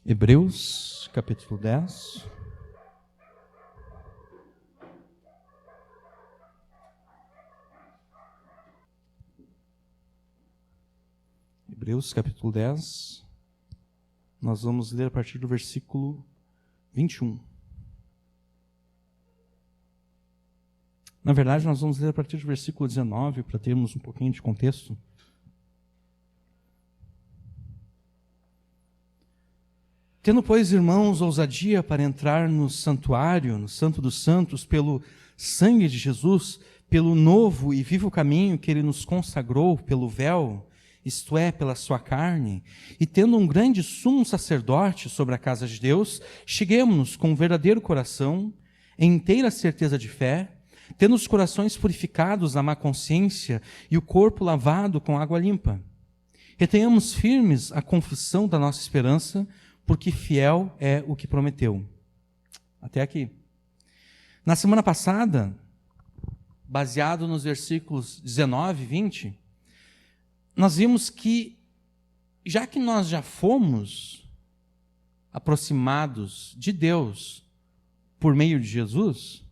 Hebreus, capítulo 10. Hebreus, capítulo 10. Nós vamos ler a partir do versículo 21. Na verdade, nós vamos ler a partir do versículo 19, para termos um pouquinho de contexto. Tendo, pois, irmãos, ousadia para entrar no santuário, no Santo dos Santos, pelo sangue de Jesus, pelo novo e vivo caminho que ele nos consagrou, pelo véu, isto é, pela sua carne, e tendo um grande sumo sacerdote sobre a casa de Deus, cheguemo-nos com um verdadeiro coração, em inteira certeza de fé, tendo os corações purificados da má consciência e o corpo lavado com água limpa. Retenhamos firmes a confissão da nossa esperança, porque fiel é o que prometeu. Até aqui. Na semana passada, baseado nos versículos 19 e 20, nós vimos que, já que nós já fomos aproximados de Deus por meio de Jesus,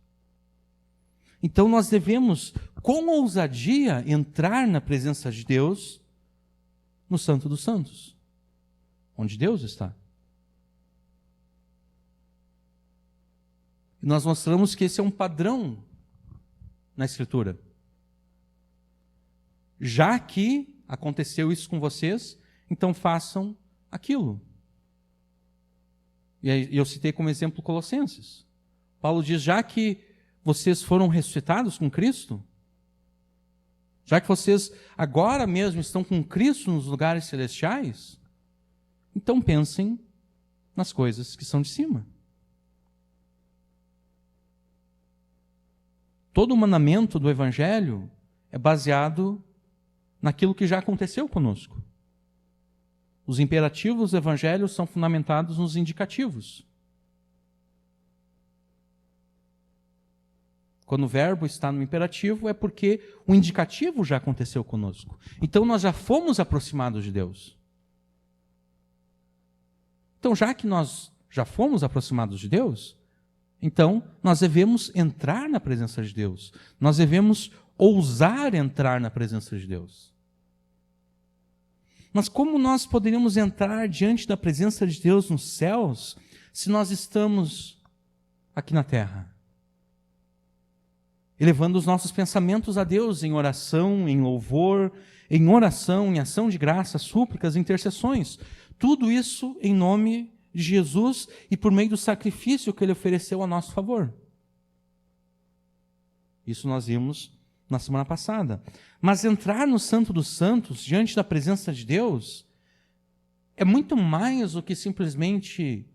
então nós devemos, com ousadia, entrar na presença de Deus no Santo dos Santos, onde Deus está. E nós mostramos que esse é um padrão na Escritura. Já que aconteceu isso com vocês, então façam aquilo. E eu citei como exemplo Colossenses. Paulo diz, já que vocês foram ressuscitados com Cristo, já que vocês agora mesmo estão com Cristo nos lugares celestiais, então pensem nas coisas que são de cima. Todo o mandamento do Evangelho é baseado naquilo que já aconteceu conosco. Os imperativos do Evangelho são fundamentados nos indicativos. Quando o verbo está no imperativo, é porque o indicativo já aconteceu conosco. Então nós já fomos aproximados de Deus. Então, já que nós já fomos aproximados de Deus, então, nós devemos entrar na presença de Deus. Nós devemos ousar entrar na presença de Deus. Mas como nós poderíamos entrar diante da presença de Deus nos céus, se nós estamos aqui na terra? Elevando os nossos pensamentos a Deus em oração, em louvor, em oração, em ação de graça, súplicas, intercessões. Tudo isso em nome de Jesus e por meio do sacrifício que ele ofereceu a nosso favor. Isso nós vimos na semana passada. Mas entrar no Santo dos Santos, diante da presença de Deus, é muito mais do que simplesmente,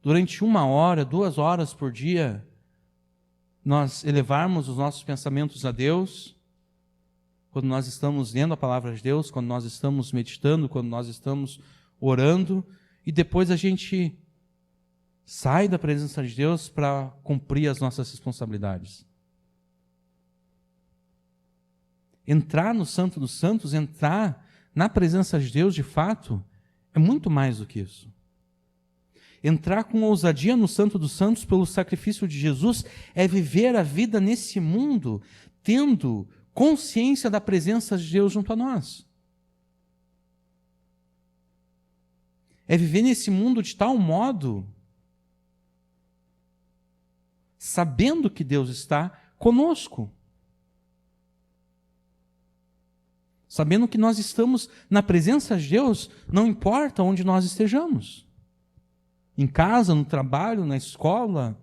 durante 1 hora, 2 horas por dia, nós elevarmos os nossos pensamentos a Deus, quando nós estamos lendo a palavra de Deus, quando nós estamos meditando, quando nós estamos orando, e depois a gente sai da presença de Deus para cumprir as nossas responsabilidades. Entrar no Santo dos Santos, entrar na presença de Deus, de fato, é muito mais do que isso. Entrar com ousadia no Santo dos Santos pelo sacrifício de Jesus é viver a vida nesse mundo, tendo consciência da presença de Deus junto a nós. É viver nesse mundo de tal modo, sabendo que Deus está conosco. Sabendo que nós estamos na presença de Deus, não importa onde nós estejamos. Em casa, no trabalho, na escola.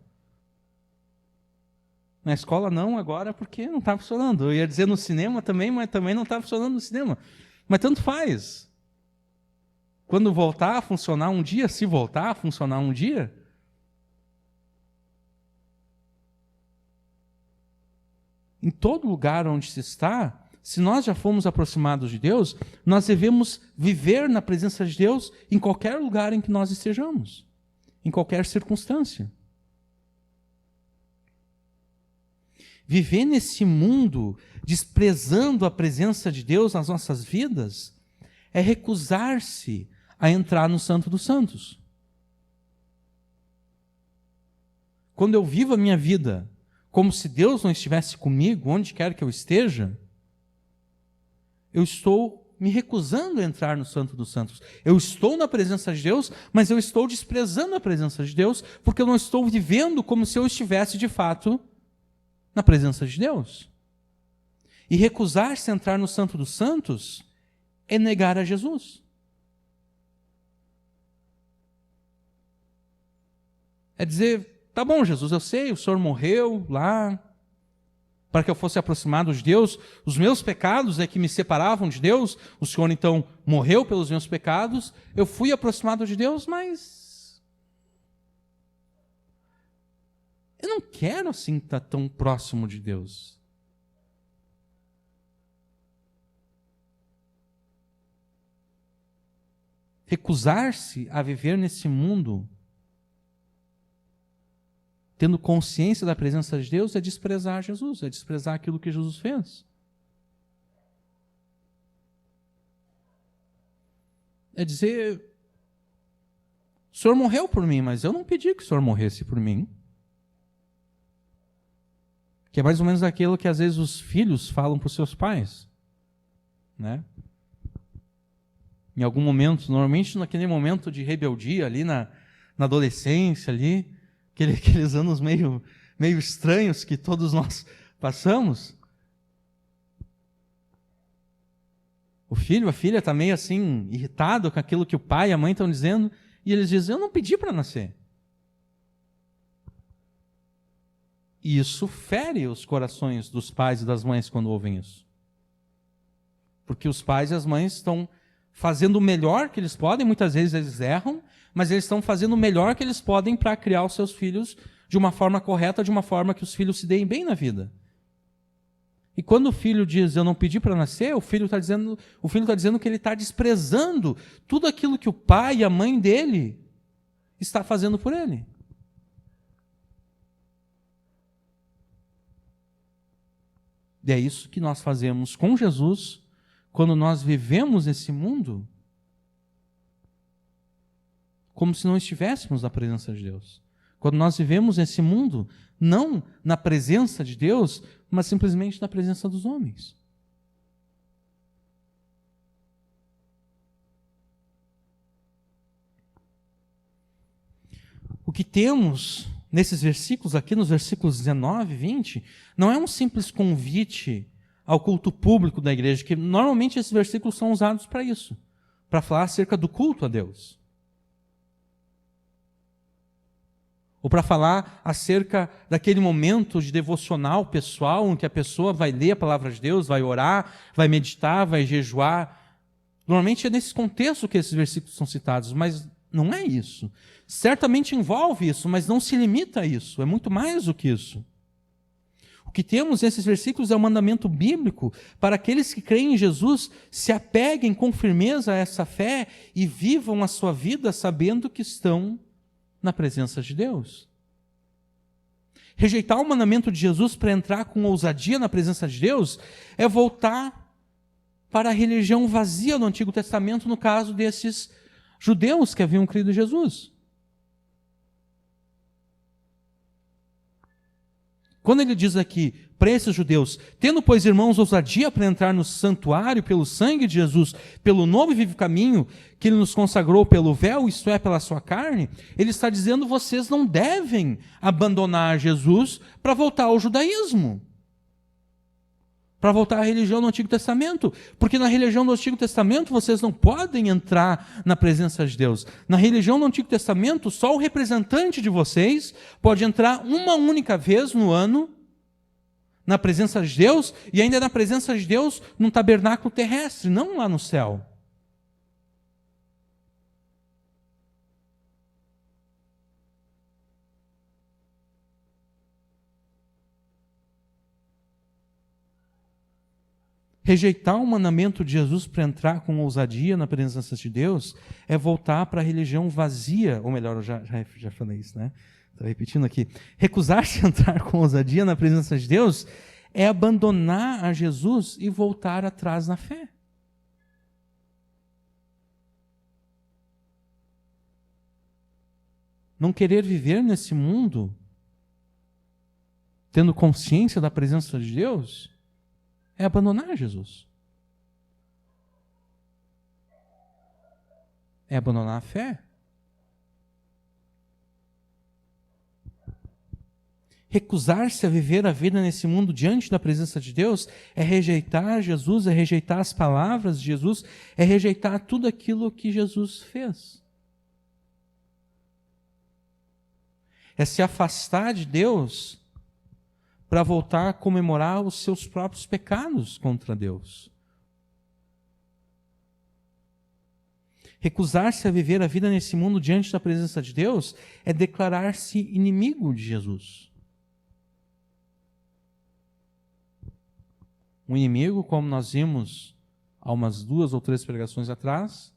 Na escola não agora porque não está funcionando. Eu ia dizer no cinema também, mas também não está funcionando no cinema. Mas tanto faz. Quando voltar a funcionar um dia, se voltar a funcionar um dia, em todo lugar onde se está, se nós já fomos aproximados de Deus, nós devemos viver na presença de Deus em qualquer lugar em que nós estejamos, em qualquer circunstância. Viver nesse mundo, desprezando a presença de Deus nas nossas vidas, é recusar-se a entrar no Santo dos Santos. quando eu vivo a minha vida como se Deus não estivesse comigo, onde quer que eu esteja, eu estou me recusando a entrar no Santo dos Santos. Eu estou na presença de Deus, mas eu estou desprezando a presença de Deus, porque eu não estou vivendo como se eu estivesse de fato na presença de Deus. E recusar-se a entrar no Santo dos Santos é negar a Jesus. É dizer, tá bom, Jesus, eu sei, o Senhor morreu lá para que eu fosse aproximado de Deus, os meus pecados é que me separavam de Deus, o Senhor então morreu pelos meus pecados, eu fui aproximado de Deus, mas eu não quero assim estar tão próximo de Deus. Recusar-se a viver nesse mundo tendo consciência da presença de Deus, é desprezar Jesus, é desprezar aquilo que Jesus fez. É dizer, o Senhor morreu por mim, mas eu não pedi que o Senhor morresse por mim. Que é mais ou menos aquilo que às vezes os filhos falam para os seus pais, né? Em algum momento, normalmente naquele momento de rebeldia ali na adolescência ali, aqueles anos meio estranhos que todos nós passamos. O filho, a filha está meio assim, irritado com aquilo que o pai e a mãe estão dizendo, e eles dizem, eu não pedi para nascer. E isso fere os corações dos pais e das mães quando ouvem isso. Porque os pais e as mães estão fazendo o melhor que eles podem, muitas vezes eles erram, mas eles estão fazendo o melhor que eles podem para criar os seus filhos de uma forma correta, de uma forma que os filhos se deem bem na vida. E quando o filho diz, eu não pedi para nascer, o filho está dizendo que ele está desprezando tudo aquilo que o pai e a mãe dele está fazendo por ele. E é isso que nós fazemos com Jesus quando nós vivemos esse mundo como se não estivéssemos na presença de Deus. Quando nós vivemos esse mundo, não na presença de Deus, mas simplesmente na presença dos homens. O que temos nesses versículos aqui, nos versículos 19 e 20, não é um simples convite ao culto público da igreja, que normalmente esses versículos são usados para isso, para falar acerca do culto a Deus. Ou para falar acerca daquele momento de devocional pessoal, em que a pessoa vai ler a palavra de Deus, vai orar, vai meditar, vai jejuar. Normalmente é nesse contexto que esses versículos são citados, mas não é isso. Certamente envolve isso, mas não se limita a isso, é muito mais do que isso. O que temos nesses versículos é um mandamento bíblico para aqueles que creem em Jesus se apeguem com firmeza a essa fé e vivam a sua vida sabendo que estão na presença de Deus. Rejeitar o mandamento de Jesus para entrar com ousadia na presença de Deus é voltar para a religião vazia do Antigo Testamento, no caso desses judeus que haviam crido em Jesus. Quando ele diz aqui, para esses judeus, tendo, pois, irmãos, ousadia para entrar no santuário pelo sangue de Jesus, pelo novo e vivo caminho que ele nos consagrou pelo véu, isto é, pela sua carne, ele está dizendo, vocês não devem abandonar Jesus para voltar ao judaísmo, para voltar à religião do Antigo Testamento, porque na religião do Antigo Testamento vocês não podem entrar na presença de Deus. Na religião do Antigo Testamento, só o representante de vocês pode entrar uma única vez no ano na presença de Deus, e ainda na presença de Deus num tabernáculo terrestre, não lá no céu. Rejeitar o mandamento de Jesus para entrar com ousadia na presença de Deus é voltar para a religião vazia, ou melhor, eu já falei isso, né? Estou repetindo aqui. Recusar-se a entrar com ousadia na presença de Deus é abandonar a Jesus e voltar atrás na fé. Não querer viver nesse mundo tendo consciência da presença de Deus, é abandonar Jesus. É abandonar a fé. Recusar-se a viver a vida nesse mundo diante da presença de Deus é rejeitar Jesus, é rejeitar as palavras de Jesus, é rejeitar tudo aquilo que Jesus fez. É se afastar de Deus para voltar a comemorar os seus próprios pecados contra Deus. Recusar-se a viver a vida nesse mundo diante da presença de Deus é declarar-se inimigo de Jesus. Um inimigo, como nós vimos há umas 2 ou 3 pregações atrás,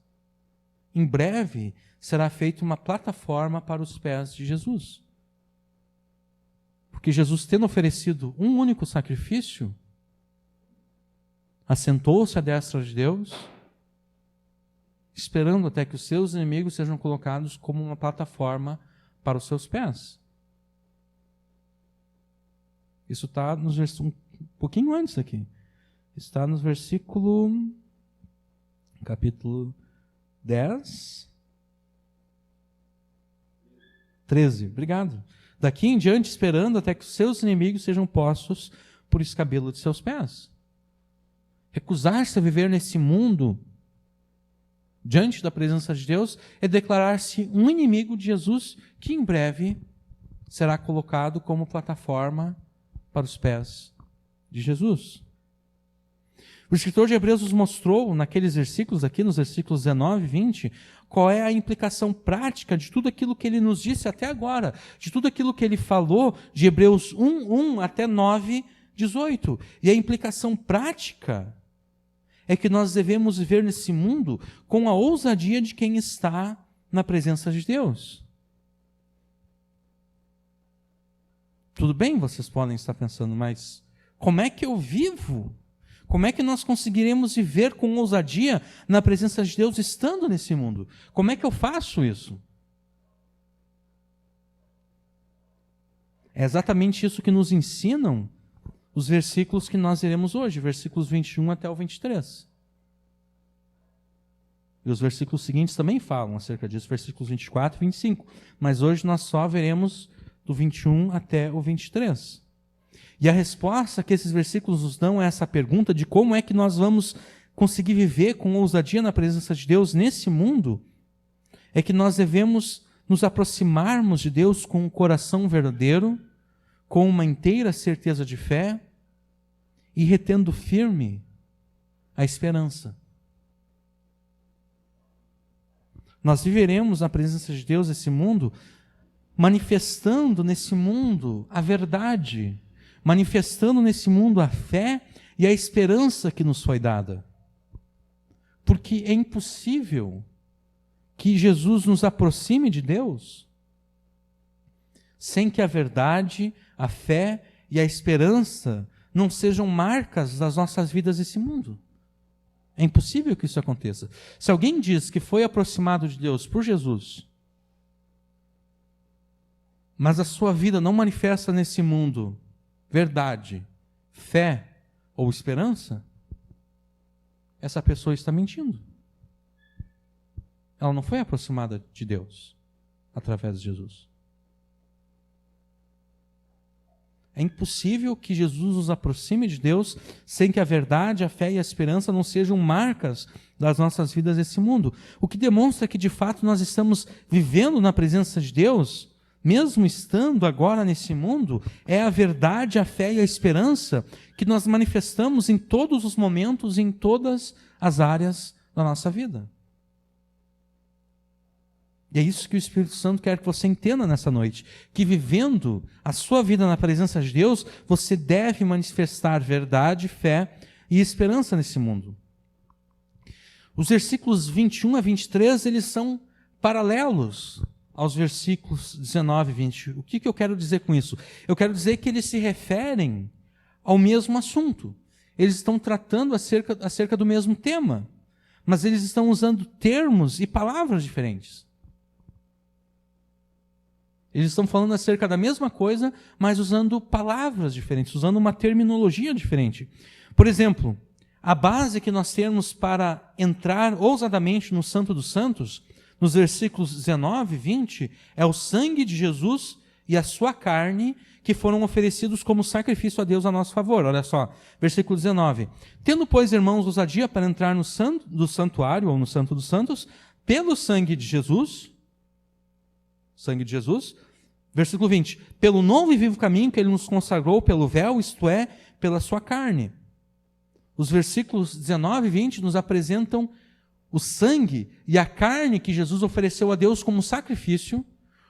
em breve será feita uma plataforma para os pés de Jesus. Porque Jesus, tendo oferecido um único sacrifício, assentou-se à destra de Deus, esperando até que os seus inimigos sejam colocados como uma plataforma para os seus pés. Isso está nos versículos um pouquinho antes aqui. Está no versículo, capítulo 10, 13. Obrigado. Daqui em diante, esperando até que os seus inimigos sejam postos por escabelo de seus pés. Recusar-se a viver nesse mundo, diante da presença de Deus, é declarar-se um inimigo de Jesus, que em breve será colocado como plataforma para os pés de Jesus. O escritor de Hebreus nos mostrou, naqueles versículos aqui, nos versículos 19 e 20, qual é a implicação prática de tudo aquilo que ele nos disse até agora, de tudo aquilo que ele falou, de Hebreus 1 até 9, 18. E a implicação prática é que nós devemos viver nesse mundo com a ousadia de quem está na presença de Deus. Tudo bem, vocês podem estar pensando, mas como é que eu vivo? Como é que nós conseguiremos viver com ousadia na presença de Deus estando nesse mundo? Como é que eu faço isso? É exatamente isso que nos ensinam os versículos que nós iremos hoje, versículos 21 até o 23. E os versículos seguintes também falam acerca disso, versículos 24 e 25. Mas hoje nós só veremos do 21 até o 23. E a resposta que esses versículos nos dão a essa pergunta de como é que nós vamos conseguir viver com ousadia na presença de Deus nesse mundo, é que nós devemos nos aproximarmos de Deus com um coração verdadeiro, com uma inteira certeza de fé e retendo firme a esperança. Nós viveremos na presença de Deus nesse mundo, manifestando nesse mundo a verdade, manifestando nesse mundo a fé e a esperança que nos foi dada. Porque é impossível que Jesus nos aproxime de Deus sem que a verdade, a fé e a esperança não sejam marcas das nossas vidas nesse mundo. É impossível que isso aconteça. Se alguém diz que foi aproximado de Deus por Jesus, mas a sua vida não manifesta nesse mundo verdade, fé ou esperança, essa pessoa está mentindo. Ela não foi aproximada de Deus através de Jesus. É impossível que Jesus nos aproxime de Deus sem que a verdade, a fé e a esperança não sejam marcas das nossas vidas nesse mundo. O que demonstra que, de fato, nós estamos vivendo na presença de Deus, mesmo estando agora nesse mundo, é a verdade, a fé e a esperança que nós manifestamos em todos os momentos, em todas as áreas da nossa vida. E é isso que o Espírito Santo quer que você entenda nessa noite, que vivendo a sua vida na presença de Deus, você deve manifestar verdade, fé e esperança nesse mundo. Os versículos 21 a 23, eles são paralelos aos versículos 19 e 20. O que eu quero dizer com isso? Eu quero dizer que eles se referem ao mesmo assunto. Eles estão tratando acerca do mesmo tema, mas eles estão usando termos e palavras diferentes. Eles estão falando acerca da mesma coisa, mas usando palavras diferentes, usando uma terminologia diferente. Por exemplo, a base que nós temos para entrar ousadamente no Santo dos Santos, nos versículos 19 e 20, é o sangue de Jesus e a sua carne, que foram oferecidos como sacrifício a Deus a nosso favor. Olha só, versículo 19. Tendo, pois, irmãos, ousadia para entrar no santuário, ou no Santo dos Santos, pelo sangue de Jesus, versículo 20, pelo novo e vivo caminho que ele nos consagrou pelo véu, isto é, pela sua carne. Os versículos 19 e 20 nos apresentam o sangue e a carne que Jesus ofereceu a Deus como sacrifício,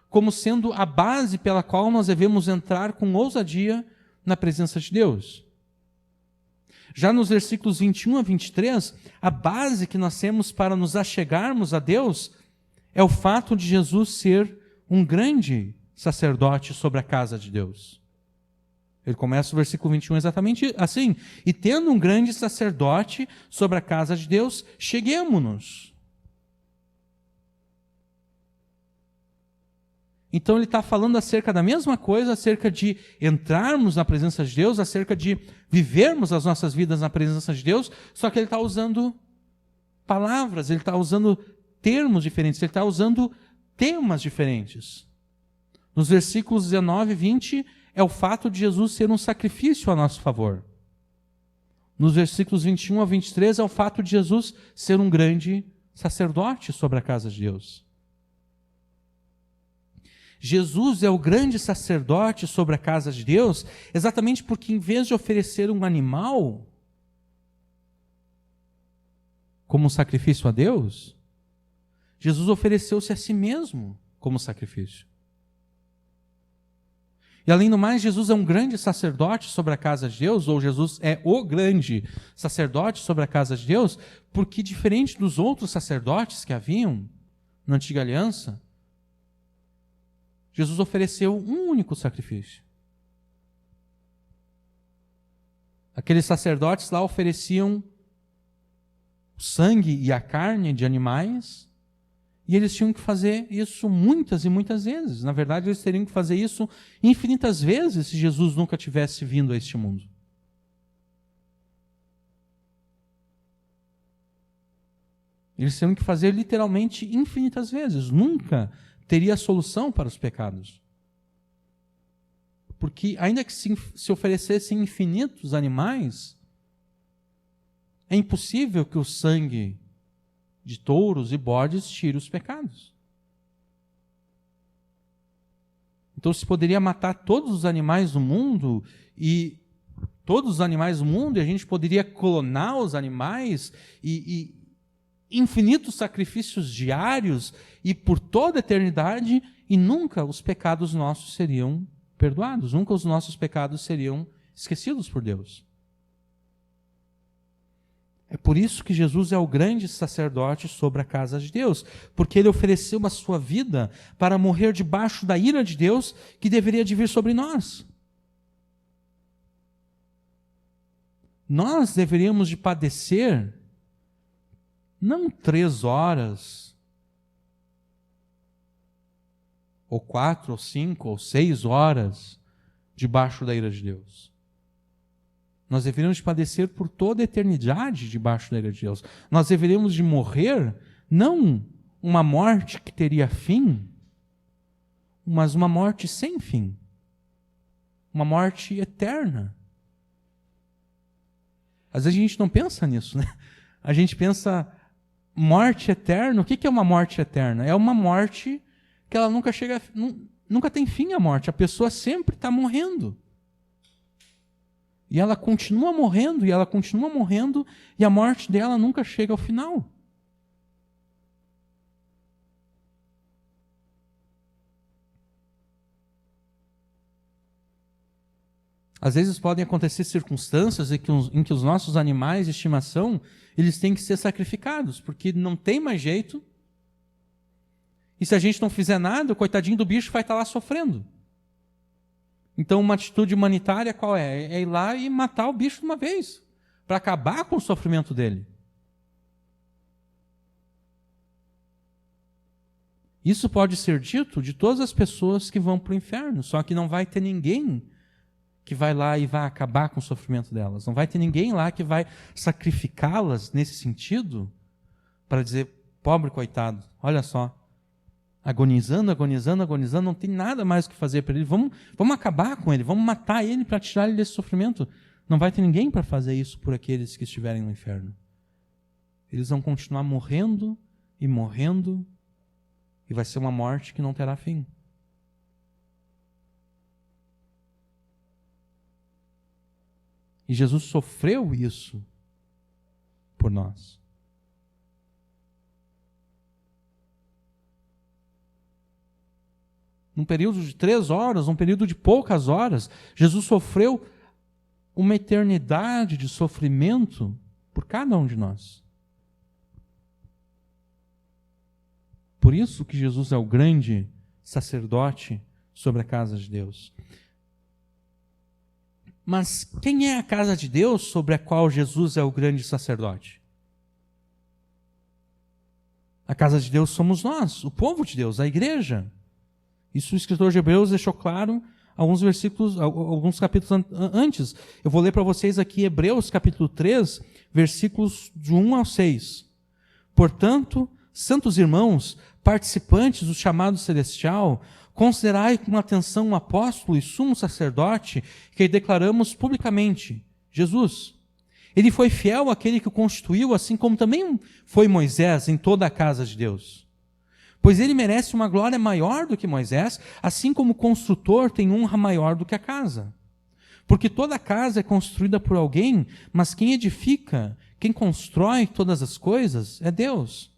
como sendo a base pela qual nós devemos entrar com ousadia na presença de Deus. Já nos versículos 21 a 23, a base que nós temos para nos achegarmos a Deus é o fato de Jesus ser um grande sacerdote sobre a casa de Deus. Ele começa o versículo 21 exatamente assim. E tendo um grande sacerdote sobre a casa de Deus, cheguemo-nos. Então ele está falando acerca da mesma coisa, acerca de entrarmos na presença de Deus, acerca de vivermos as nossas vidas na presença de Deus, só que ele está usando palavras, ele está usando termos diferentes, ele está usando temas diferentes. Nos versículos 19 e 20 é o fato de Jesus ser um sacrifício a nosso favor. Nos versículos 21 a 23 é o fato de Jesus ser um grande sacerdote sobre a casa de Deus. Jesus é o grande sacerdote sobre a casa de Deus, exatamente porque em vez de oferecer um animal como sacrifício a Deus, Jesus ofereceu-se a si mesmo como sacrifício. E além do mais, Jesus é um grande sacerdote sobre a casa de Deus, ou Jesus é o grande sacerdote sobre a casa de Deus, porque diferente dos outros sacerdotes que haviam na antiga aliança, Jesus ofereceu um único sacrifício. Aqueles sacerdotes lá ofereciam o sangue e a carne de animais, e eles tinham que fazer isso muitas e muitas vezes. Na verdade, eles teriam que fazer isso infinitas vezes se Jesus nunca tivesse vindo a este mundo. Eles teriam que fazer literalmente infinitas vezes. Nunca teria solução para os pecados. Porque ainda que se oferecessem infinitos animais, é impossível que o sangue de touros e bodes tire os pecados. Então se poderia matar todos os animais do mundo e a gente poderia clonar os animais e infinitos sacrifícios diários e por toda a eternidade, e nunca os pecados nossos seriam perdoados, nunca os nossos pecados seriam esquecidos por Deus. É por isso que Jesus é o grande sacerdote sobre a casa de Deus, porque ele ofereceu a sua vida para morrer debaixo da ira de Deus que deveria de vir sobre nós. Nós deveríamos de padecer não 3 horas, ou 4, ou 5, ou 6 horas debaixo da ira de Deus. Nós deveríamos de padecer por toda a eternidade debaixo da ira de Deus. Nós deveríamos de morrer, não uma morte que teria fim, mas uma morte sem fim. Uma morte eterna. Às vezes a gente não pensa nisso, né? A gente pensa, morte eterna, o que é uma morte eterna? É uma morte que ela nunca tem fim a morte. A pessoa sempre está morrendo. E ela continua morrendo, e ela continua morrendo, e a morte dela nunca chega ao final. Às vezes podem acontecer circunstâncias em que os nossos animais de estimação, eles têm que ser sacrificados, porque não tem mais jeito. E se a gente não fizer nada, o coitadinho do bicho vai estar lá sofrendo. Então uma atitude humanitária qual é? É ir lá e matar o bicho de uma vez, para acabar com o sofrimento dele. Isso pode ser dito de todas as pessoas que vão para o inferno, só que não vai ter ninguém que vai lá e vai acabar com o sofrimento delas. Não vai ter ninguém lá que vai sacrificá-las nesse sentido para dizer, pobre coitado, olha só, agonizando, agonizando, agonizando, não tem nada mais o que fazer para ele. Vamos acabar com ele, vamos matar ele para tirar ele desse sofrimento. Não vai ter ninguém para fazer isso por aqueles que estiverem no inferno. Eles vão continuar morrendo e morrendo, e vai ser uma morte que não terá fim. E Jesus sofreu isso por nós. Num período de 3 horas, num período de poucas horas, Jesus sofreu uma eternidade de sofrimento por cada um de nós. Por isso que Jesus é o grande sacerdote sobre a casa de Deus. Mas quem é a casa de Deus sobre a qual Jesus é o grande sacerdote? A casa de Deus somos nós, o povo de Deus, a igreja. Isso o escritor de Hebreus deixou claro alguns versículos, alguns capítulos antes. Eu vou ler para vocês aqui Hebreus capítulo 3, versículos de 1 ao 6. Portanto, santos irmãos, participantes do chamado celestial, considerai com atenção um apóstolo e sumo sacerdote que declaramos publicamente, Jesus. Ele foi fiel àquele que o constituiu, assim como também foi Moisés em toda a casa de Deus. Pois ele merece uma glória maior do que Moisés, assim como o construtor tem honra maior do que a casa. Porque toda casa é construída por alguém, mas quem edifica, quem constrói todas as coisas é Deus.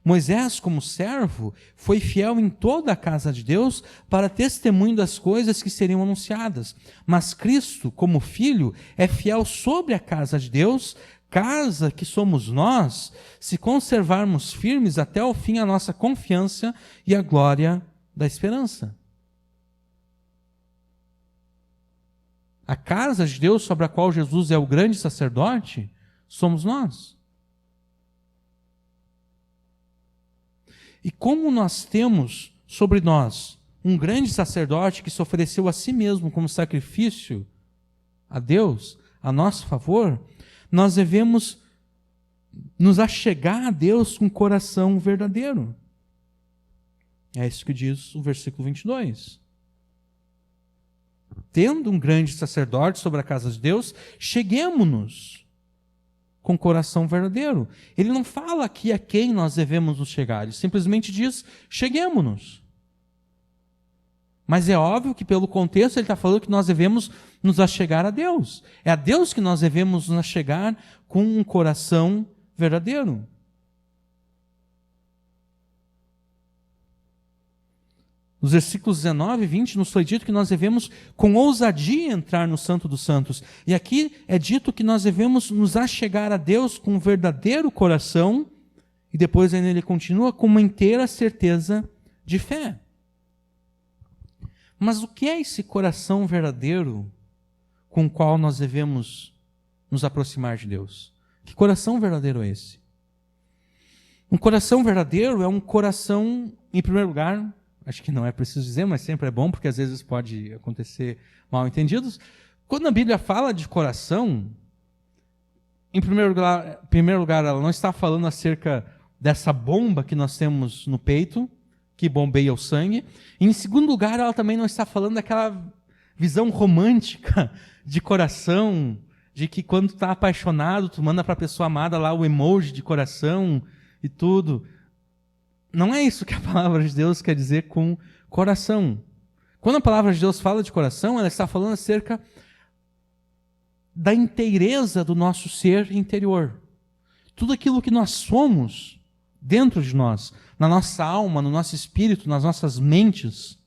Moisés, como servo, foi fiel em toda a casa de Deus para testemunho das coisas que seriam anunciadas. Mas Cristo, como filho, é fiel sobre a casa de Deus, casa que somos nós, se conservarmos firmes até o fim a nossa confiança e a glória da esperança. A casa de Deus sobre a qual Jesus é o grande sacerdote, somos nós. E como nós temos sobre nós um grande sacerdote que se ofereceu a si mesmo como sacrifício a Deus, a nosso favor, nós devemos nos achegar a Deus com coração verdadeiro. É isso que diz o versículo 22. Tendo um grande sacerdote sobre a casa de Deus, cheguemo-nos com coração verdadeiro. Ele não fala aqui a quem nós devemos nos chegar, ele simplesmente diz, cheguemo-nos. Mas é óbvio que pelo contexto ele está falando que nós devemos nos achegar a Deus. É a Deus que nós devemos nos achegar com um coração verdadeiro. Nos versículos 19 e 20 nos foi dito que nós devemos com ousadia entrar no Santo dos Santos. E aqui é dito que nós devemos nos achegar a Deus com um verdadeiro coração, e depois ainda ele continua com uma inteira certeza de fé. Mas o que é esse coração verdadeiro com o qual nós devemos nos aproximar de Deus? Que coração verdadeiro é esse? Um coração verdadeiro é um coração, em primeiro lugar, acho que não é preciso dizer, mas sempre é bom, porque às vezes pode acontecer mal entendidos. Quando a Bíblia fala de coração, em primeiro lugar, ela não está falando acerca dessa bomba que nós temos no peito, que bombeia o sangue. E, em segundo lugar, ela também não está falando daquela visão romântica de coração, de que quando tu está apaixonado, tu manda para a pessoa amada lá o emoji de coração e tudo. Não é isso que a palavra de Deus quer dizer com coração. Quando a palavra de Deus fala de coração, ela está falando acerca da inteireza do nosso ser interior. Tudo aquilo que nós somos dentro de nós, na nossa alma, no nosso espírito, nas nossas mentes,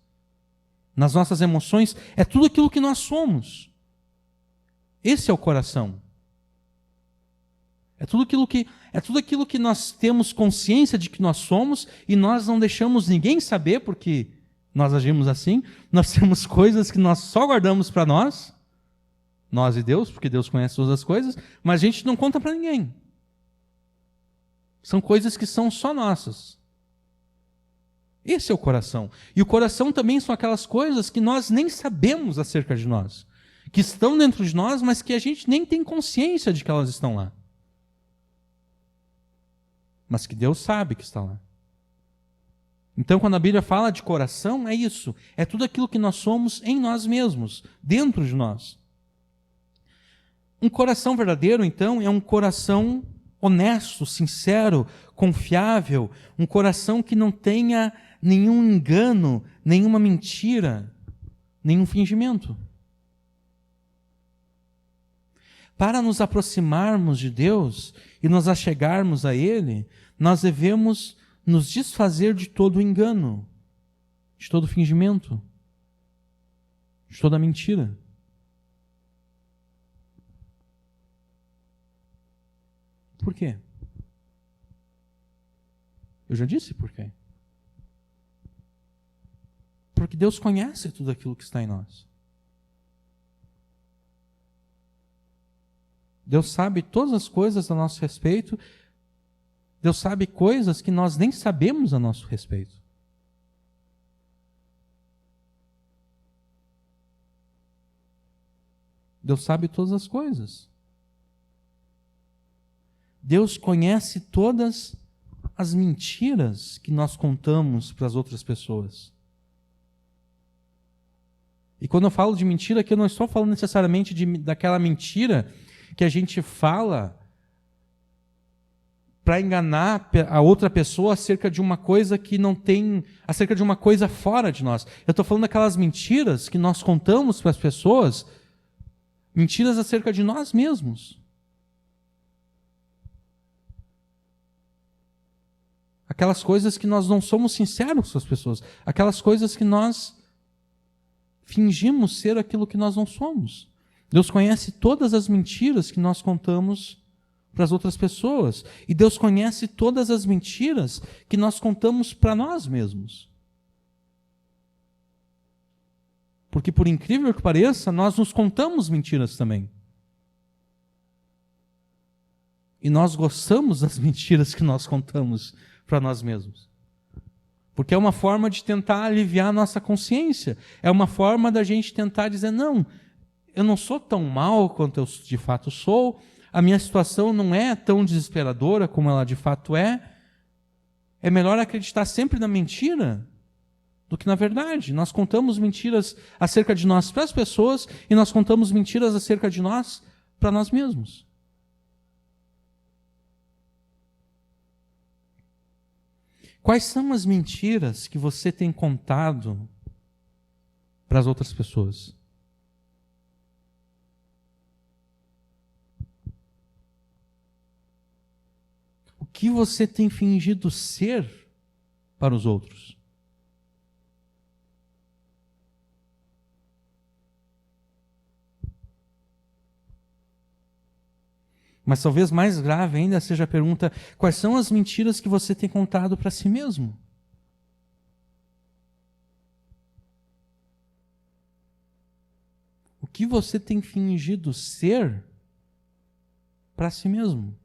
nas nossas emoções, é tudo aquilo que nós somos. Esse é o coração. É tudo aquilo que nós temos consciência de que nós somos e nós não deixamos ninguém saber porque nós agimos assim. Nós temos coisas que nós só guardamos para nós e Deus, porque Deus conhece todas as coisas, mas a gente não conta para ninguém. São coisas que são só nossas. Esse é o coração. E o coração também são aquelas coisas que nós nem sabemos acerca de nós, que estão dentro de nós, mas que a gente nem tem consciência de que elas estão lá. Mas que Deus sabe que está lá. Então, quando a Bíblia fala de coração, é isso. É tudo aquilo que nós somos em nós mesmos, dentro de nós. Um coração verdadeiro, então, é um coração honesto, sincero, confiável, um coração que não tenha nenhum engano, nenhuma mentira, nenhum fingimento. Para nos aproximarmos de Deus e nos achegarmos a Ele, nós devemos nos desfazer de todo engano, de todo fingimento, de toda mentira. Por quê? Eu já disse por quê. Porque Deus conhece tudo aquilo que está em nós. Deus sabe todas as coisas a nosso respeito. Deus sabe coisas que nós nem sabemos a nosso respeito. Deus sabe todas as coisas. Deus conhece todas as mentiras que nós contamos para as outras pessoas. E quando eu falo de mentira, aqui eu não estou falando necessariamente daquela mentira que a gente fala para enganar a outra pessoa acerca de uma coisa que não tem, acerca de uma coisa fora de nós. Eu estou falando daquelas mentiras que nós contamos para as pessoas, mentiras acerca de nós mesmos. Aquelas coisas que nós não somos sinceros com as pessoas, aquelas coisas que nós fingimos ser aquilo que nós não somos. Deus conhece todas as mentiras que nós contamos para as outras pessoas. E Deus conhece todas as mentiras que nós contamos para nós mesmos. Porque, por incrível que pareça, nós nos contamos mentiras também. E nós gostamos das mentiras que nós contamos para nós mesmos. Porque é uma forma de tentar aliviar a nossa consciência. É uma forma da gente tentar dizer, não, eu não sou tão mal quanto eu de fato sou, a minha situação não é tão desesperadora como ela de fato é. É melhor acreditar sempre na mentira do que na verdade. Nós contamos mentiras acerca de nós para as pessoas e nós contamos mentiras acerca de nós para nós mesmos. Quais são as mentiras que você tem contado para as outras pessoas? O que você tem fingido ser para os outros? Mas talvez mais grave ainda seja a pergunta: quais são as mentiras que você tem contado para si mesmo? O que você tem fingido ser para si mesmo?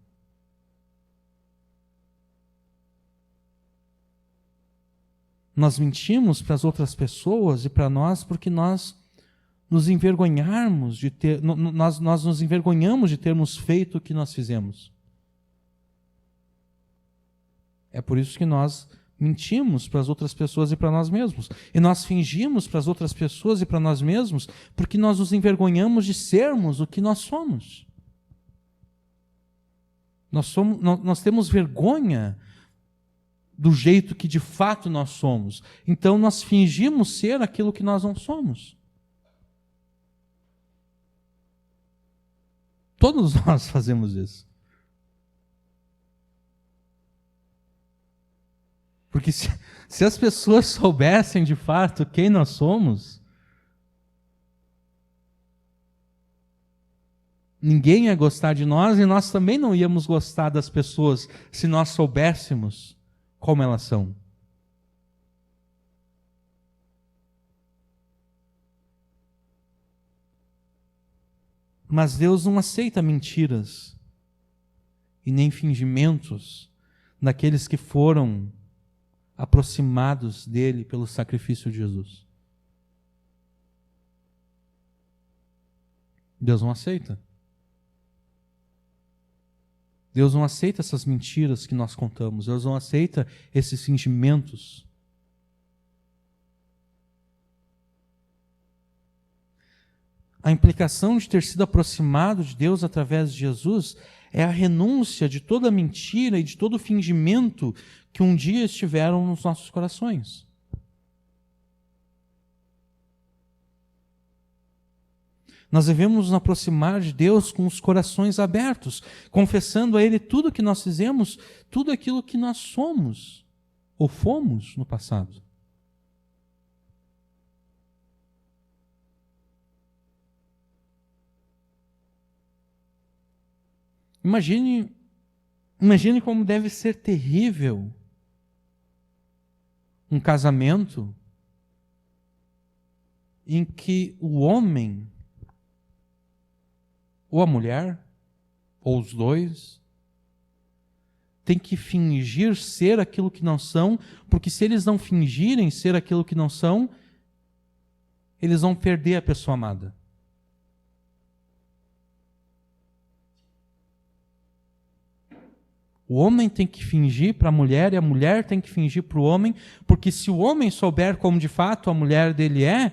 Nós mentimos para as outras pessoas e para nós porque nós nos envergonharmos de ter, nós nos envergonhamos de termos feito o que nós fizemos. É por isso que nós mentimos para as outras pessoas e para nós mesmos. E nós fingimos para as outras pessoas e para nós mesmos porque nós nos envergonhamos de sermos o que nós somos. Nós temos vergonha do jeito que de fato nós somos. Então nós fingimos ser aquilo que nós não somos. Todos nós fazemos isso. Porque se as pessoas soubessem de fato quem nós somos, ninguém ia gostar de nós e nós também não íamos gostar das pessoas se nós soubéssemos como elas são. Mas Deus não aceita mentiras e nem fingimentos daqueles que foram aproximados dele pelo sacrifício de Jesus. Deus não aceita. Deus não aceita essas mentiras que nós contamos. Deus não aceita esses fingimentos. A implicação de ter sido aproximado de Deus através de Jesus é a renúncia de toda mentira e de todo fingimento que um dia estiveram nos nossos corações. Nós devemos nos aproximar de Deus com os corações abertos, confessando a Ele tudo o que nós fizemos, tudo aquilo que nós somos ou fomos no passado. Imagine como deve ser terrível um casamento em que o homem, ou a mulher, ou os dois, tem que fingir ser aquilo que não são, porque se eles não fingirem ser aquilo que não são, eles vão perder a pessoa amada. O homem tem que fingir para a mulher e a mulher tem que fingir para o homem, porque se o homem souber como de fato a mulher dele é,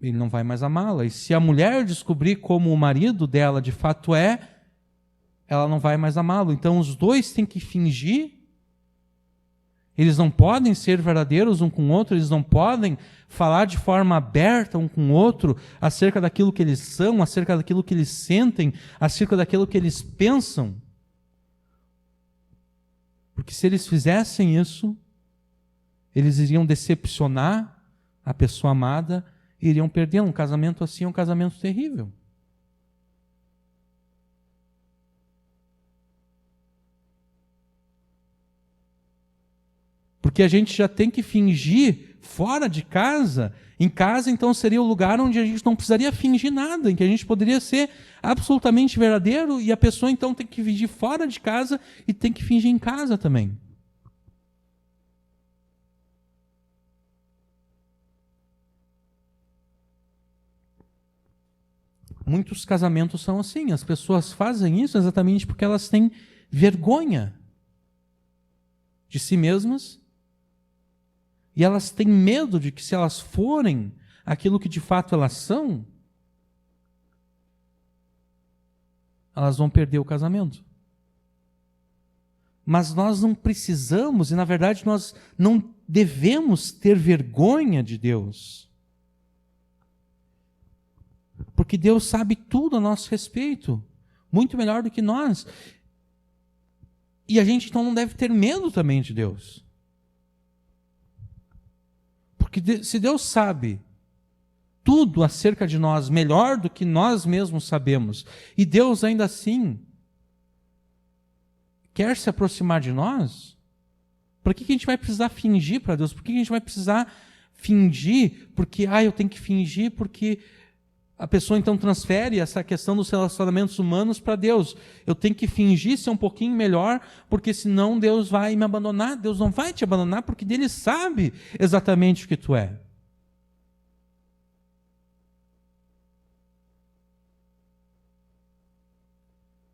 ele não vai mais amá-la. E se a mulher descobrir como o marido dela de fato é, ela não vai mais amá-lo. Então os dois têm que fingir. Eles não podem ser verdadeiros um com o outro, eles não podem falar de forma aberta um com o outro acerca daquilo que eles são, acerca daquilo que eles sentem, acerca daquilo que eles pensam. Porque se eles fizessem isso, eles iriam decepcionar a pessoa amada e iriam perder. Um casamento assim é um casamento terrível. Porque a gente já tem que fingir fora de casa. Em casa, então, seria o lugar onde a gente não precisaria fingir nada, em que a gente poderia ser absolutamente verdadeiro, e a pessoa, então, tem que fingir fora de casa e tem que fingir em casa também. Muitos casamentos são assim. As pessoas fazem isso exatamente porque elas têm vergonha de si mesmas. E elas têm medo de que se elas forem aquilo que de fato elas são, elas vão perder o casamento. Mas nós não precisamos, e na verdade nós não devemos ter vergonha de Deus. Porque Deus sabe tudo a nosso respeito, muito melhor do que nós. E a gente então não deve ter medo também de Deus. Porque se Deus sabe tudo acerca de nós, melhor do que nós mesmos sabemos, e Deus ainda assim quer se aproximar de nós, por que a gente vai precisar fingir para Deus? Por que a gente vai precisar fingir? Porque, eu tenho que fingir porque a pessoa então transfere essa questão dos relacionamentos humanos para Deus. Eu tenho que fingir ser um pouquinho melhor, porque senão Deus vai me abandonar. Deus não vai te abandonar, porque Ele sabe exatamente o que tu é.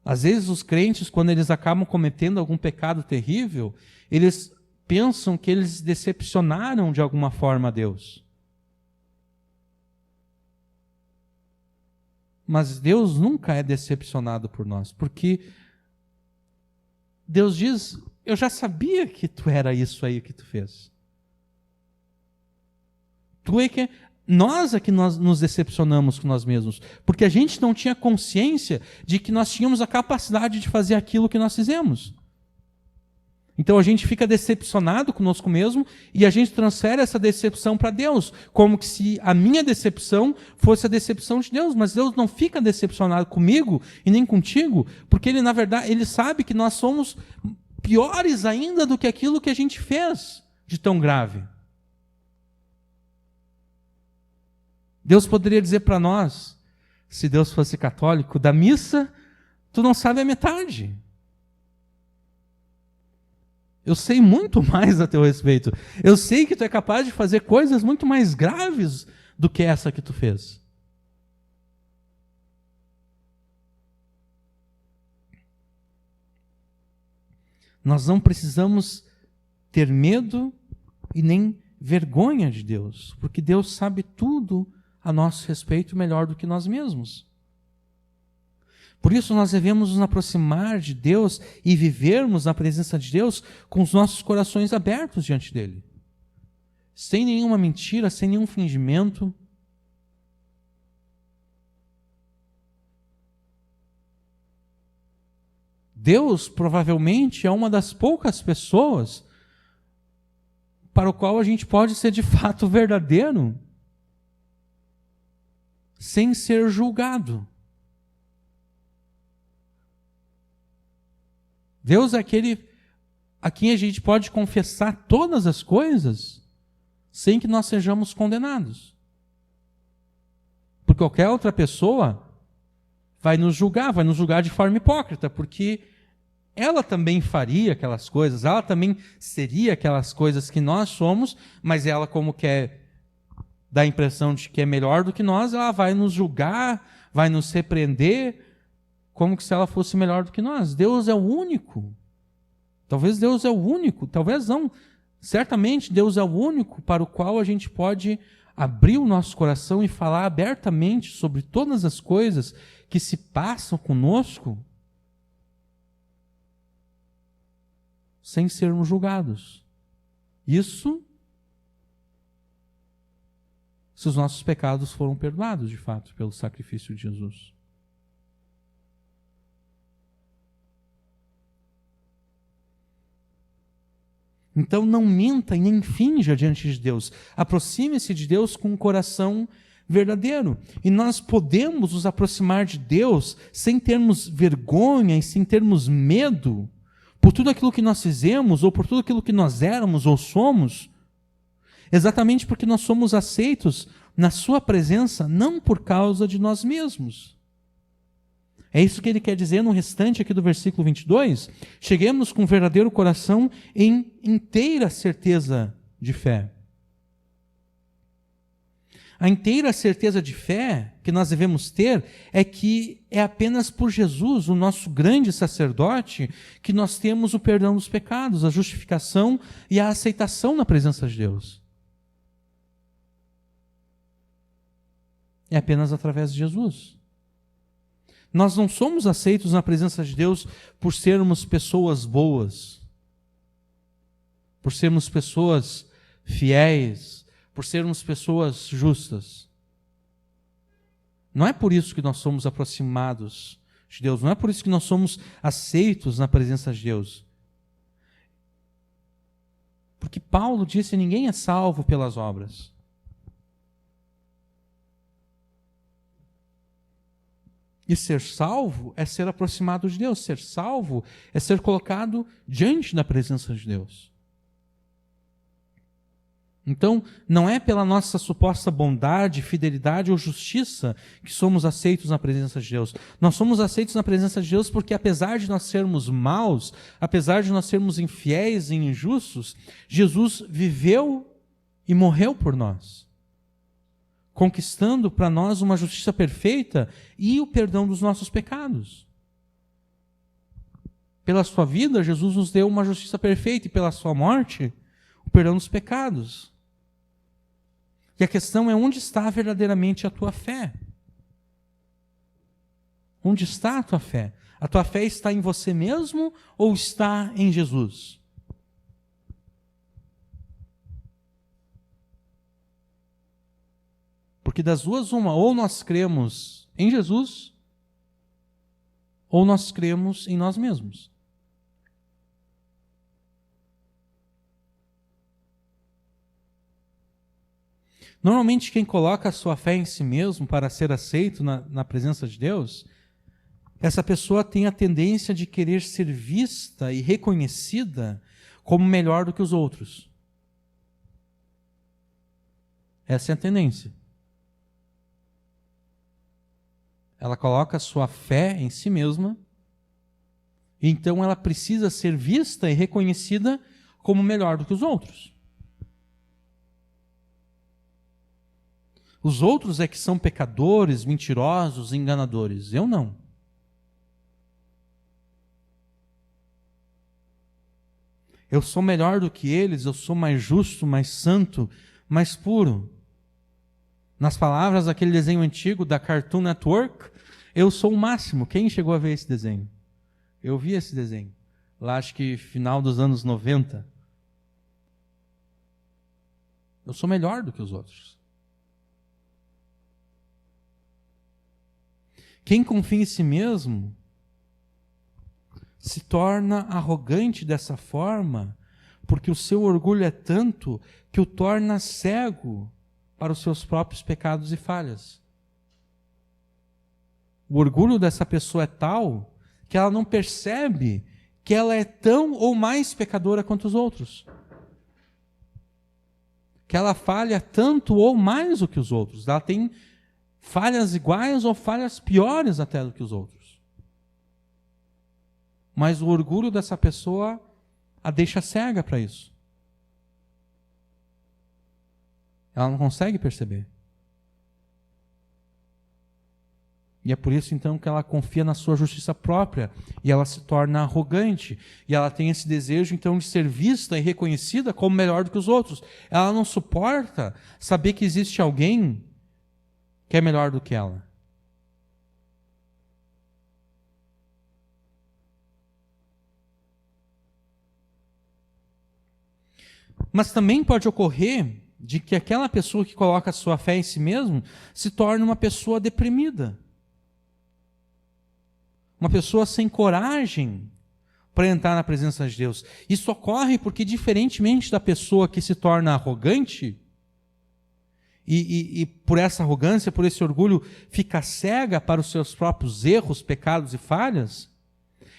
Às vezes os crentes, quando eles acabam cometendo algum pecado terrível, eles pensam que eles decepcionaram de alguma forma a Deus. Mas Deus nunca é decepcionado por nós, porque Deus diz, eu já sabia que tu era isso aí que tu fez. Nós é que nós nos decepcionamos com nós mesmos, porque a gente não tinha consciência de que nós tínhamos a capacidade de fazer aquilo que nós fizemos. Então a gente fica decepcionado conosco mesmo e a gente transfere essa decepção para Deus, como que se a minha decepção fosse a decepção de Deus. Mas Deus não fica decepcionado comigo e nem contigo, porque Ele, na verdade, Ele sabe que nós somos piores ainda do que aquilo que a gente fez de tão grave. Deus poderia dizer para nós, se Deus fosse católico, da missa, tu não sabe a metade. Eu sei muito mais a teu respeito. Eu sei que tu é capaz de fazer coisas muito mais graves do que essa que tu fez. Nós não precisamos ter medo e nem vergonha de Deus, porque Deus sabe tudo a nosso respeito melhor do que nós mesmos. Por isso nós devemos nos aproximar de Deus e vivermos na presença de Deus com os nossos corações abertos diante dele. Sem nenhuma mentira, sem nenhum fingimento. Deus provavelmente é uma das poucas pessoas para o qual a gente pode ser de fato verdadeiro, sem ser julgado. Deus é aquele a quem a gente pode confessar todas as coisas sem que nós sejamos condenados. Porque qualquer outra pessoa vai nos julgar de forma hipócrita, porque ela também faria aquelas coisas, ela também seria aquelas coisas que nós somos, mas ela, como quer dar a impressão de que é melhor do que nós, ela vai nos julgar, vai nos repreender, como se ela fosse melhor do que nós. Deus é o único. Talvez Deus é o único, talvez não. Certamente Deus é o único para o qual a gente pode abrir o nosso coração e falar abertamente sobre todas as coisas que se passam conosco, sem sermos julgados. Isso se os nossos pecados foram perdoados, de fato, pelo sacrifício de Jesus. Então não minta e nem finja diante de Deus. Aproxime-se de Deus com um coração verdadeiro. E nós podemos nos aproximar de Deus sem termos vergonha e sem termos medo por tudo aquilo que nós fizemos, ou por tudo aquilo que nós éramos ou somos, exatamente porque nós somos aceitos na sua presença, não por causa de nós mesmos. É isso que ele quer dizer no restante aqui do versículo 22. Cheguemos com verdadeiro coração em inteira certeza de fé. A inteira certeza de fé que nós devemos ter é que é apenas por Jesus, o nosso grande sacerdote, que nós temos o perdão dos pecados, a justificação e a aceitação na presença de Deus. É apenas através de Jesus. Nós não somos aceitos na presença de Deus por sermos pessoas boas, por sermos pessoas fiéis, por sermos pessoas justas. Não é por isso que nós somos aproximados de Deus, não é por isso que nós somos aceitos na presença de Deus. Porque Paulo disse: ninguém é salvo pelas obras. E ser salvo é ser aproximado de Deus. Ser salvo é ser colocado diante da presença de Deus. Então, não é pela nossa suposta bondade, fidelidade ou justiça que somos aceitos na presença de Deus. Nós somos aceitos na presença de Deus porque, apesar de nós sermos maus, apesar de nós sermos infiéis e injustos, Jesus viveu e morreu por nós, conquistando para nós uma justiça perfeita e o perdão dos nossos pecados. Pela sua vida, Jesus nos deu uma justiça perfeita, e pela sua morte, o perdão dos pecados. E a questão é: onde está verdadeiramente a tua fé? Onde está a tua fé? A tua fé está em você mesmo ou está em Jesus? Porque das duas uma, ou nós cremos em Jesus, ou nós cremos em nós mesmos. Normalmente quem coloca a sua fé em si mesmo para ser aceito na presença de Deus, essa pessoa tem a tendência de querer ser vista e reconhecida como melhor do que os outros. Essa é a tendência. Ela coloca a sua fé em si mesma, e então ela precisa ser vista e reconhecida como melhor do que os outros. Os outros é que são pecadores, mentirosos, enganadores. Eu não. Eu sou melhor do que eles, eu sou mais justo, mais santo, mais puro. Nas palavras daquele desenho antigo da Cartoon Network, eu sou o máximo. Quem chegou a ver esse desenho? Eu vi esse desenho. Lá acho que final dos anos 90. Eu sou melhor do que os outros. Quem confia em si mesmo se torna arrogante dessa forma, porque o seu orgulho é tanto que o torna cego para os seus próprios pecados e falhas. O orgulho dessa pessoa é tal que ela não percebe que ela é tão ou mais pecadora quanto os outros. Que ela falha tanto ou mais do que os outros. Ela tem falhas iguais ou falhas piores até do que os outros. Mas o orgulho dessa pessoa a deixa cega para isso. Ela não consegue perceber. E é por isso então que ela confia na sua justiça própria e ela se torna arrogante. E ela tem esse desejo então de ser vista e reconhecida como melhor do que os outros. Ela não suporta saber que existe alguém que é melhor do que ela. Mas também pode ocorrer de que aquela pessoa que coloca a sua fé em si mesmo se torne uma pessoa deprimida. Uma pessoa sem coragem para entrar na presença de Deus. Isso ocorre porque, diferentemente da pessoa que se torna arrogante, e por essa arrogância, por esse orgulho, fica cega para os seus próprios erros, pecados e falhas,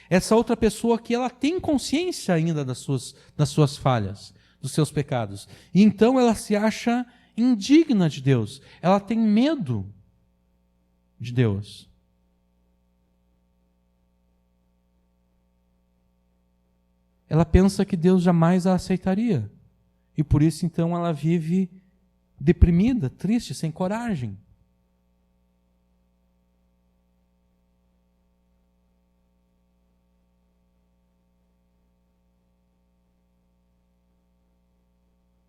essa outra pessoa que ela tem consciência ainda das suas falhas, dos seus pecados. E então ela se acha indigna de Deus. Ela tem medo de Deus. Ela pensa que Deus jamais a aceitaria. E por isso então ela vive deprimida, triste, sem coragem.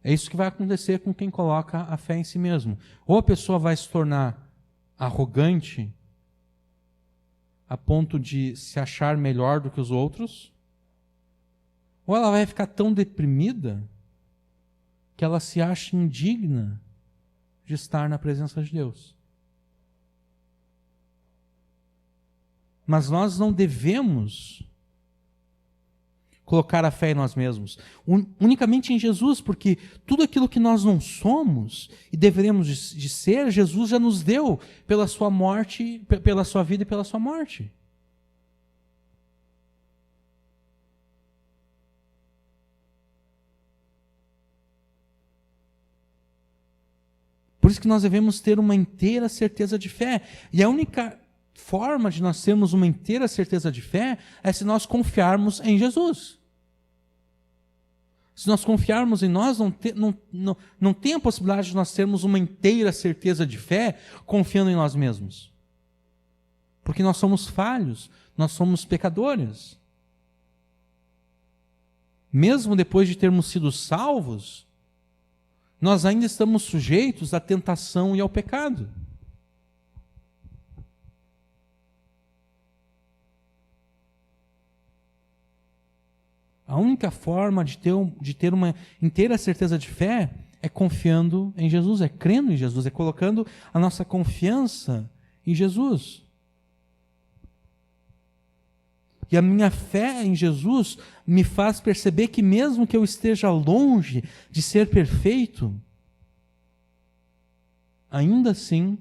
É isso que vai acontecer com quem coloca a fé em si mesmo. Ou a pessoa vai se tornar arrogante a ponto de se achar melhor do que os outros, ou ela vai ficar tão deprimida que ela se acha indigna de estar na presença de Deus. Mas nós não devemos colocar a fé em nós mesmos, unicamente em Jesus, porque tudo aquilo que nós não somos e deveremos de ser, Jesus já nos deu pela sua morte, pela sua vida e pela sua morte. Por isso que nós devemos ter uma inteira certeza de fé. E a única forma de nós termos uma inteira certeza de fé é se nós confiarmos em Jesus. Se nós confiarmos em nós, não tem a possibilidade de nós termos uma inteira certeza de fé confiando em nós mesmos. Porque nós somos falhos, nós somos pecadores. Mesmo depois de termos sido salvos, nós ainda estamos sujeitos à tentação e ao pecado. A única forma de ter uma inteira certeza de fé é confiando em Jesus, é crendo em Jesus, é colocando a nossa confiança em Jesus. E a minha fé em Jesus me faz perceber que mesmo que eu esteja longe de ser perfeito, ainda assim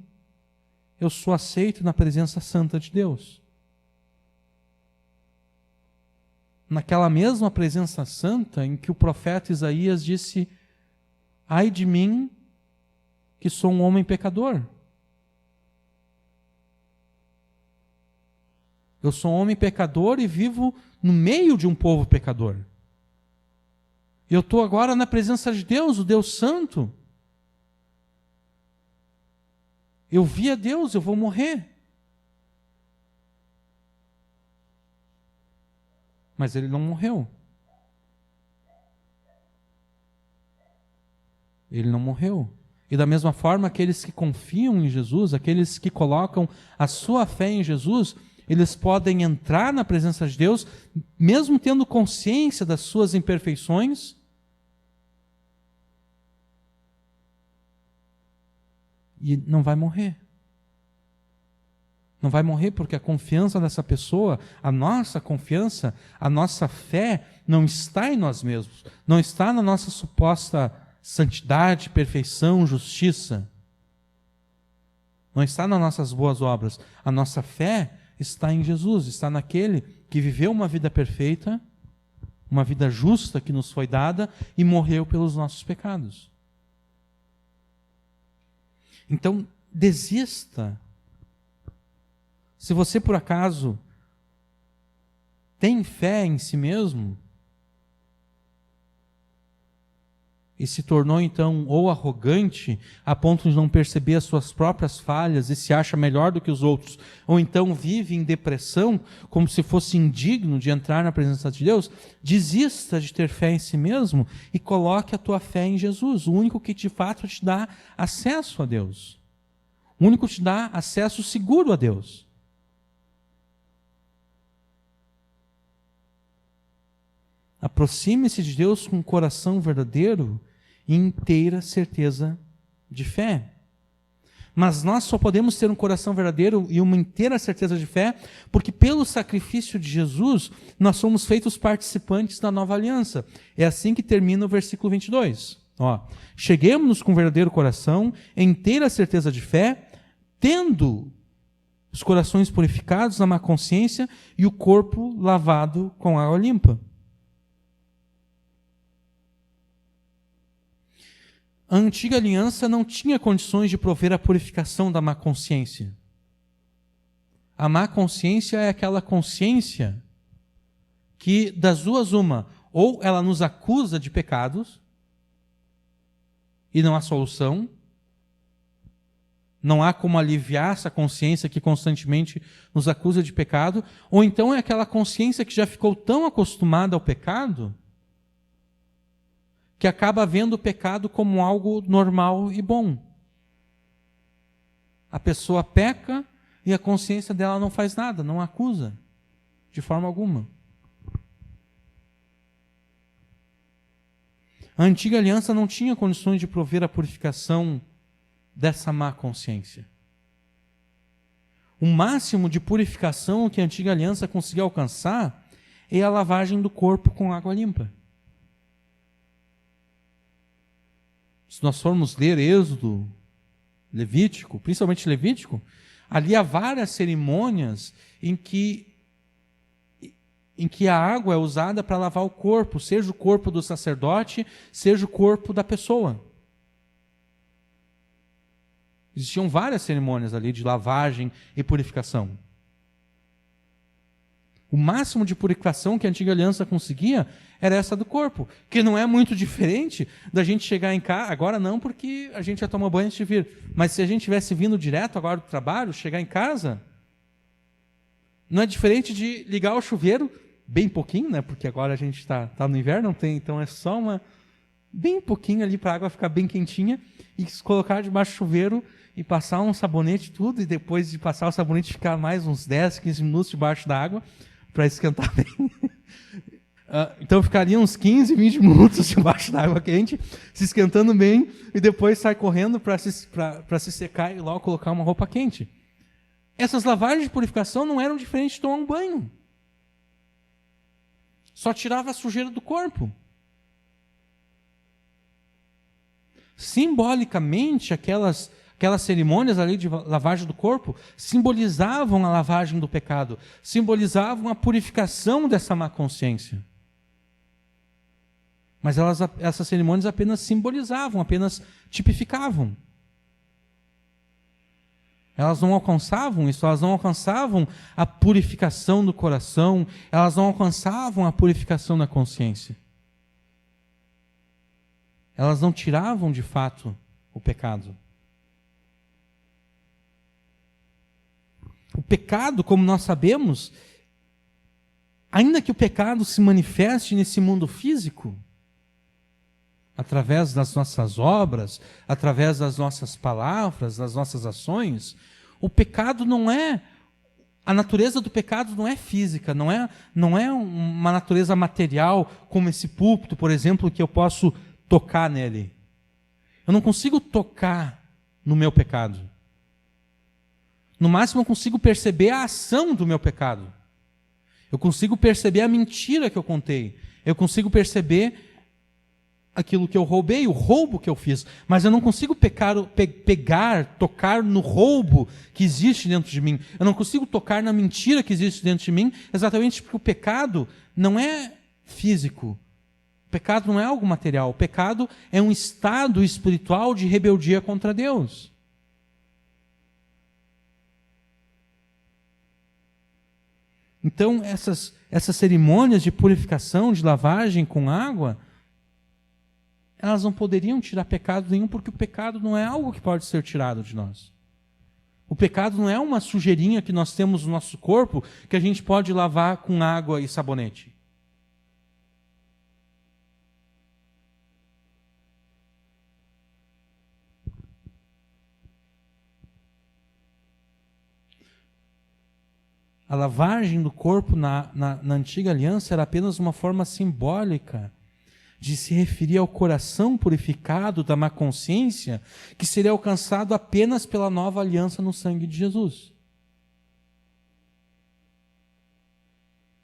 eu sou aceito na presença santa de Deus. Naquela mesma presença santa em que o profeta Isaías disse: ai de mim, que sou um homem pecador. Eu sou um homem pecador e vivo no meio de um povo pecador. Eu estou agora na presença de Deus, o Deus Santo. Eu vi a Deus, eu vou morrer. Mas ele não morreu. Ele não morreu. E da mesma forma, aqueles que confiam em Jesus, aqueles que colocam a sua fé em Jesus, eles podem entrar na presença de Deus, mesmo tendo consciência das suas imperfeições, e não vai morrer. Não vai morrer porque a confiança dessa pessoa, a nossa confiança, a nossa fé não está em nós mesmos, não está na nossa suposta santidade, perfeição, justiça. Não está nas nossas boas obras. A nossa fé está em Jesus, está naquele que viveu uma vida perfeita, uma vida justa que nos foi dada e morreu pelos nossos pecados. Então, desista. Se você, por acaso, tem fé em si mesmo e se tornou, então, ou arrogante, a ponto de não perceber as suas próprias falhas e se acha melhor do que os outros, ou então vive em depressão, como se fosse indigno de entrar na presença de Deus, desista de ter fé em si mesmo e coloque a tua fé em Jesus, o único que de fato te dá acesso a Deus, o único que te dá acesso seguro a Deus. Aproxime-se de Deus com um coração verdadeiro e inteira certeza de fé. Mas nós só podemos ter um coração verdadeiro e uma inteira certeza de fé, porque pelo sacrifício de Jesus, nós somos feitos participantes da nova aliança. É assim que termina o versículo 22. Cheguemos com verdadeiro coração, inteira certeza de fé, tendo os corações purificados na má consciência e o corpo lavado com água limpa. A antiga aliança não tinha condições de prover a purificação da má consciência. A má consciência é aquela consciência que, das duas uma, ou ela nos acusa de pecados e não há solução, não há como aliviar essa consciência que constantemente nos acusa de pecado, ou então é aquela consciência que já ficou tão acostumada ao pecado que acaba vendo o pecado como algo normal e bom. A pessoa peca e a consciência dela não faz nada, não acusa, de forma alguma. A antiga aliança não tinha condições de prover a purificação dessa má consciência. O máximo de purificação que a antiga aliança conseguia alcançar é a lavagem do corpo com água limpa. Se nós formos ler Êxodo, Levítico, principalmente Levítico, ali há várias cerimônias em que a água é usada para lavar o corpo, seja o corpo do sacerdote, seja o corpo da pessoa. Existiam várias cerimônias ali de lavagem e purificação. O máximo de purificação que a antiga aliança conseguia era essa do corpo, que não é muito diferente da gente chegar em casa, agora não, porque a gente já toma banho antes de vir, mas se a gente tivesse vindo direto agora do trabalho, chegar em casa, não é diferente de ligar o chuveiro, bem pouquinho, né? Porque agora a gente está no inverno, não tem, então é só bem pouquinho ali para a água ficar bem quentinha, e colocar debaixo do chuveiro e passar um sabonete tudo, e depois de passar o sabonete ficar mais uns 10, 15 minutos debaixo da água, para esquentar bem. Então ficaria uns 15, 20 minutos debaixo da água quente, se esquentando bem, e depois sai correndo para se secar e logo colocar uma roupa quente. Essas lavagens de purificação não eram diferentes de tomar um banho. Só tirava a sujeira do corpo. Simbolicamente, aquelas cerimônias ali de lavagem do corpo simbolizavam a lavagem do pecado, simbolizavam a purificação dessa má consciência. Mas essas cerimônias apenas simbolizavam, apenas tipificavam. Elas não alcançavam isso, elas não alcançavam a purificação do coração, elas não alcançavam a purificação da consciência. elas não tiravam de fato o pecado. O pecado, como nós sabemos, ainda que o pecado se manifeste nesse mundo físico, através das nossas obras, através das nossas palavras, das nossas ações, o pecado não é, a natureza do pecado não é física, não é uma natureza material, como esse púlpito, por exemplo, que eu posso tocar nele. Eu não consigo tocar no meu pecado. No máximo eu consigo perceber a ação do meu pecado. Eu consigo perceber a mentira que eu contei. Eu consigo perceber aquilo que eu roubei, o roubo que eu fiz. Mas eu não consigo tocar no roubo que existe dentro de mim. Eu não consigo tocar na mentira que existe dentro de mim, exatamente porque o pecado não é físico. O pecado não é algo material. O pecado é um estado espiritual de rebeldia contra Deus. Então, essas cerimônias de purificação, de lavagem com água, elas não poderiam tirar pecado nenhum, porque o pecado não é algo que pode ser tirado de nós. O pecado não é uma sujeirinha que nós temos no nosso corpo que a gente pode lavar com água e sabonete. A lavagem do corpo na antiga aliança era apenas uma forma simbólica de se referir ao coração purificado da má consciência, que seria alcançado apenas pela nova aliança no sangue de Jesus.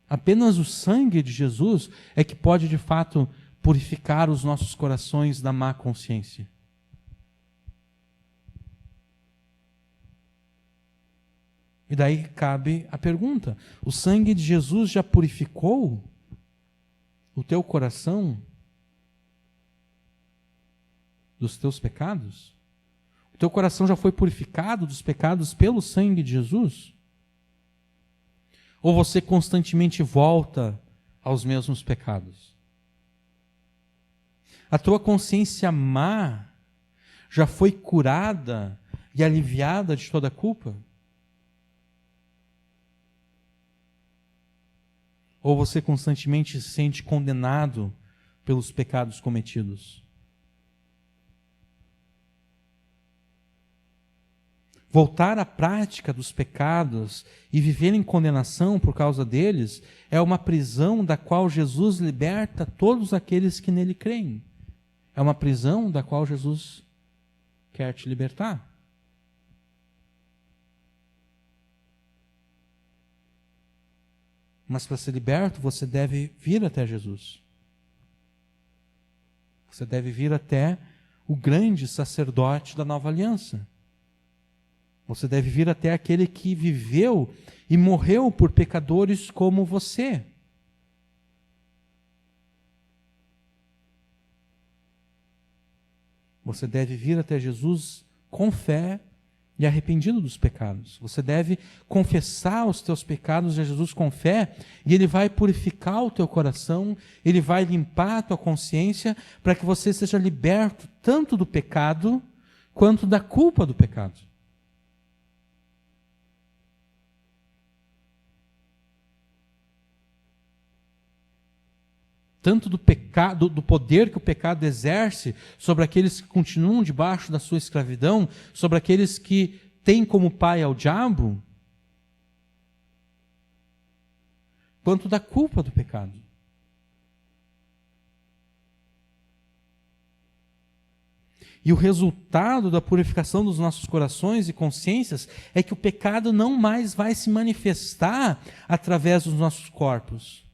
Apenas o sangue de Jesus é que pode, de fato, purificar os nossos corações da má consciência. E daí cabe a pergunta: o sangue de Jesus já purificou o teu coração dos teus pecados? O teu coração já foi purificado dos pecados pelo sangue de Jesus? Ou você constantemente volta aos mesmos pecados? A tua consciência má já foi curada e aliviada de toda a culpa? Ou você constantemente se sente condenado pelos pecados cometidos? Voltar à prática dos pecados e viver em condenação por causa deles é uma prisão da qual Jesus liberta todos aqueles que nele creem. É uma prisão da qual Jesus quer te libertar. Mas para ser liberto, você deve vir até Jesus. Você deve vir até o grande sacerdote da nova aliança. Você deve vir até aquele que viveu e morreu por pecadores como você. Você deve vir até Jesus com fé e arrependido dos pecados. Você deve confessar os teus pecados a Jesus com fé, e Ele vai purificar o teu coração, Ele vai limpar a tua consciência, para que você seja liberto tanto do pecado, quanto da culpa do pecado. Tanto do pecado, do poder que o pecado exerce sobre aqueles que continuam debaixo da sua escravidão, sobre aqueles que têm como pai ao diabo, quanto da culpa do pecado. E o resultado da purificação dos nossos corações e consciências é que o pecado não mais vai se manifestar através dos nossos corpos.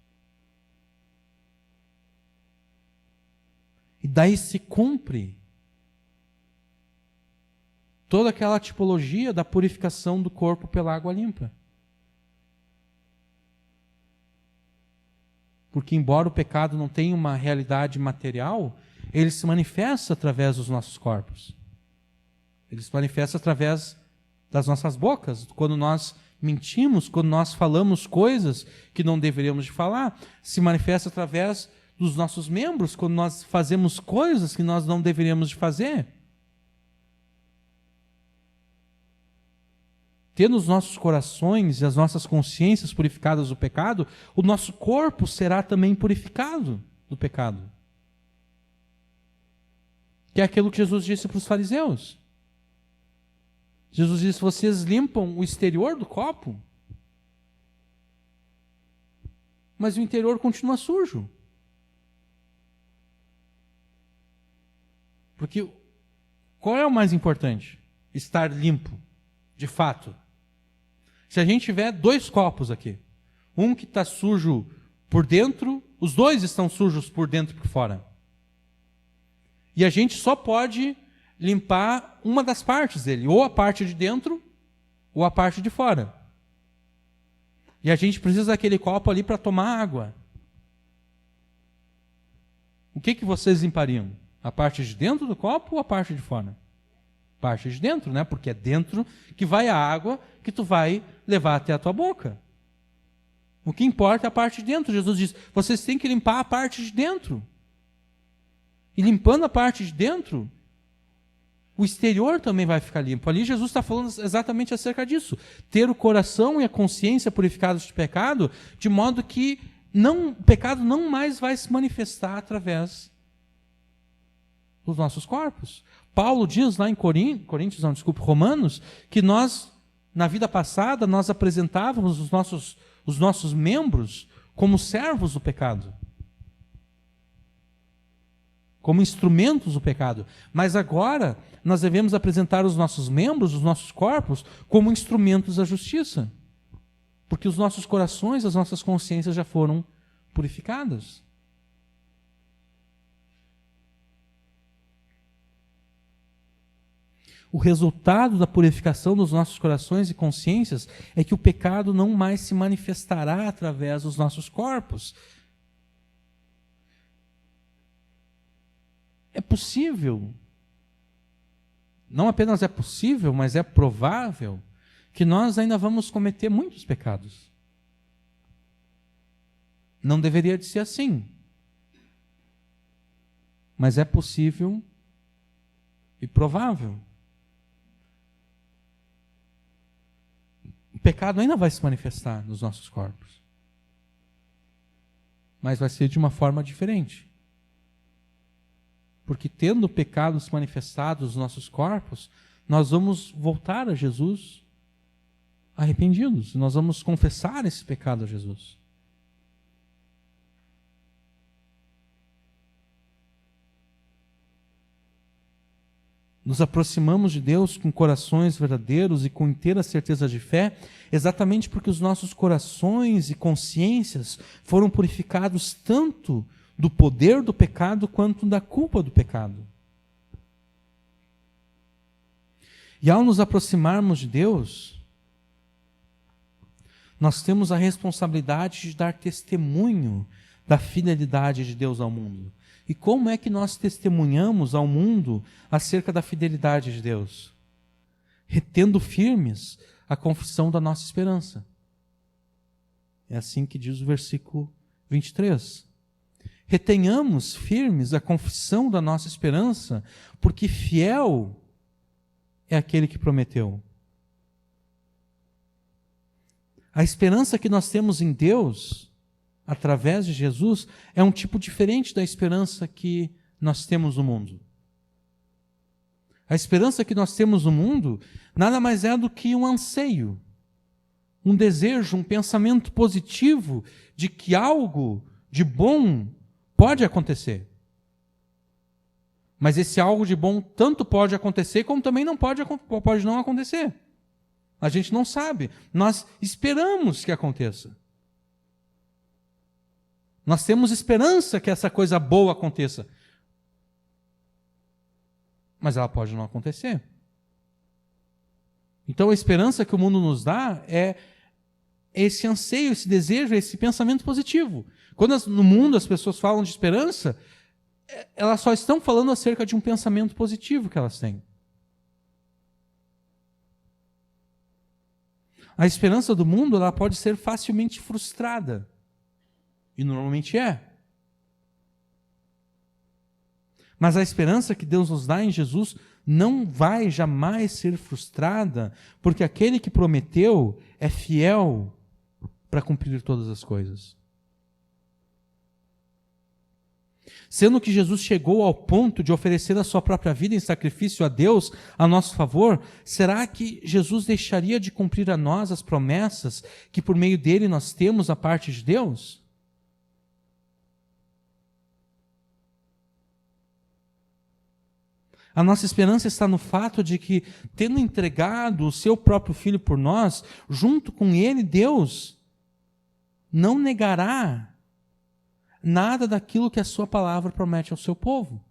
E daí se cumpre toda aquela tipologia da purificação do corpo pela água limpa. Porque embora o pecado não tenha uma realidade material, ele se manifesta através dos nossos corpos. Ele se manifesta através das nossas bocas. Quando nós mentimos, quando nós falamos coisas que não deveríamos de falar, se manifesta através dos nossos membros quando nós fazemos coisas que nós não deveríamos de fazer. Tendo os nossos corações e as nossas consciências purificadas do pecado, o nosso corpo será também purificado do pecado. Que é aquilo que Jesus disse para os fariseus. Jesus disse: vocês limpam o exterior do copo, mas o interior continua sujo. Porque qual é o mais importante? Estar limpo, de fato. Se a gente tiver 2 copos aqui, um que está sujo por dentro, os 2 estão sujos por dentro e por fora. E a gente só pode limpar uma das partes dele, ou a parte de dentro, ou a parte de fora. E a gente precisa daquele copo ali para tomar água. O que vocês limpariam? A parte de dentro do copo ou a parte de fora? Parte de dentro, né? Porque é dentro que vai a água que tu vai levar até a tua boca. O que importa é a parte de dentro. Jesus diz: vocês têm que limpar a parte de dentro. E limpando a parte de dentro, o exterior também vai ficar limpo. Ali Jesus está falando exatamente acerca disso. Ter o coração e a consciência purificados de pecado, de modo que o pecado não mais vai se manifestar através dos nossos corpos. Paulo diz lá em Romanos, que nós, na vida passada, nós apresentávamos os nossos membros como servos do pecado, como instrumentos do pecado. Mas agora nós devemos apresentar os nossos membros, os nossos corpos, como instrumentos da justiça. Porque os nossos corações, as nossas consciências já foram purificadas. O resultado da purificação dos nossos corações e consciências é que o pecado não mais se manifestará através dos nossos corpos. É possível, não apenas é possível, mas é provável que nós ainda vamos cometer muitos pecados. Não deveria de ser assim. Mas é possível e provável. O pecado ainda vai se manifestar nos nossos corpos. Mas vai ser de uma forma diferente. Porque tendo o pecado se manifestado nos nossos corpos, nós vamos voltar a Jesus arrependidos. Nós vamos confessar esse pecado a Jesus. Nos aproximamos de Deus com corações verdadeiros e com inteira certeza de fé, exatamente porque os nossos corações e consciências foram purificados tanto do poder do pecado quanto da culpa do pecado. E ao nos aproximarmos de Deus, nós temos a responsabilidade de dar testemunho da fidelidade de Deus ao mundo. E como é que nós testemunhamos ao mundo acerca da fidelidade de Deus? Retendo firmes a confissão da nossa esperança. É assim que diz o versículo 23. Retenhamos firmes a confissão da nossa esperança, porque fiel é aquele que prometeu. A esperança que nós temos em Deus, através de Jesus, é um tipo diferente da esperança que nós temos no mundo. A esperança que nós temos no mundo nada mais é do que um anseio, um desejo, um pensamento positivo de que algo de bom pode acontecer. Mas esse algo de bom tanto pode acontecer como também pode não acontecer. A gente não sabe. Nós esperamos que aconteça. Nós temos esperança que essa coisa boa aconteça. Mas ela pode não acontecer. Então a esperança que o mundo nos dá é esse anseio, esse desejo, esse pensamento positivo. Quando no mundo as pessoas falam de esperança, elas só estão falando acerca de um pensamento positivo que elas têm. A esperança do mundo, ela pode ser facilmente frustrada. E normalmente é. Mas a esperança que Deus nos dá em Jesus não vai jamais ser frustrada, porque aquele que prometeu é fiel para cumprir todas as coisas. Sendo que Jesus chegou ao ponto de oferecer a sua própria vida em sacrifício a Deus a nosso favor, será que Jesus deixaria de cumprir a nós as promessas que por meio dele nós temos a parte de Deus? A nossa esperança está no fato de que, tendo entregado o seu próprio Filho por nós, junto com ele, Deus não negará nada daquilo que a sua palavra promete ao seu povo.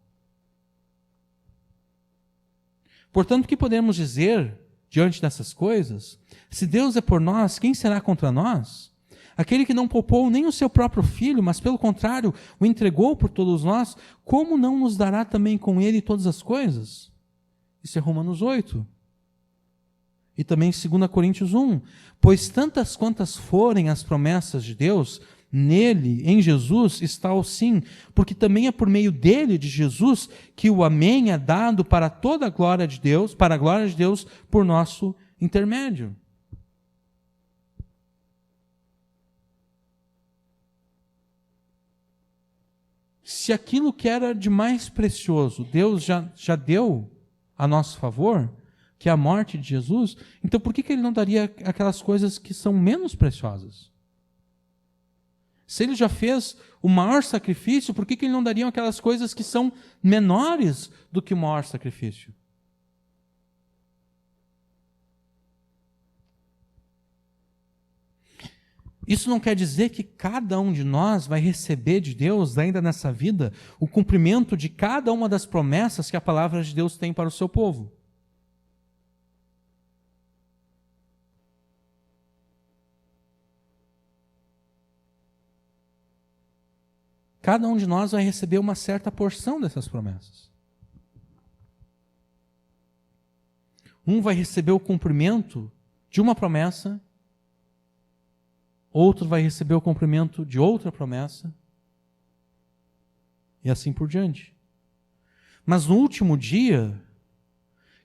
Portanto, o que podemos dizer diante dessas coisas? Se Deus é por nós, quem será contra nós? Aquele que não poupou nem o seu próprio Filho, mas pelo contrário, o entregou por todos nós, como não nos dará também com ele todas as coisas? Isso é Romanos 8. E também 2 Coríntios 1. Pois tantas quantas forem as promessas de Deus, nele, em Jesus, está o sim, porque também é por meio dele, de Jesus, que o amém é dado para toda a glória de Deus, para a glória de Deus por nosso intermédio. Se aquilo que era de mais precioso, Deus já deu a nosso favor, que é a morte de Jesus, então por que ele não daria aquelas coisas que são menos preciosas? Se ele já fez o maior sacrifício, por que ele não daria aquelas coisas que são menores do que o maior sacrifício? Isso não quer dizer que cada um de nós vai receber de Deus, ainda nessa vida, o cumprimento de cada uma das promessas que a palavra de Deus tem para o seu povo. Cada um de nós vai receber uma certa porção dessas promessas. Um vai receber o cumprimento de uma promessa, outro vai receber o cumprimento de outra promessa, e assim por diante. Mas no último dia,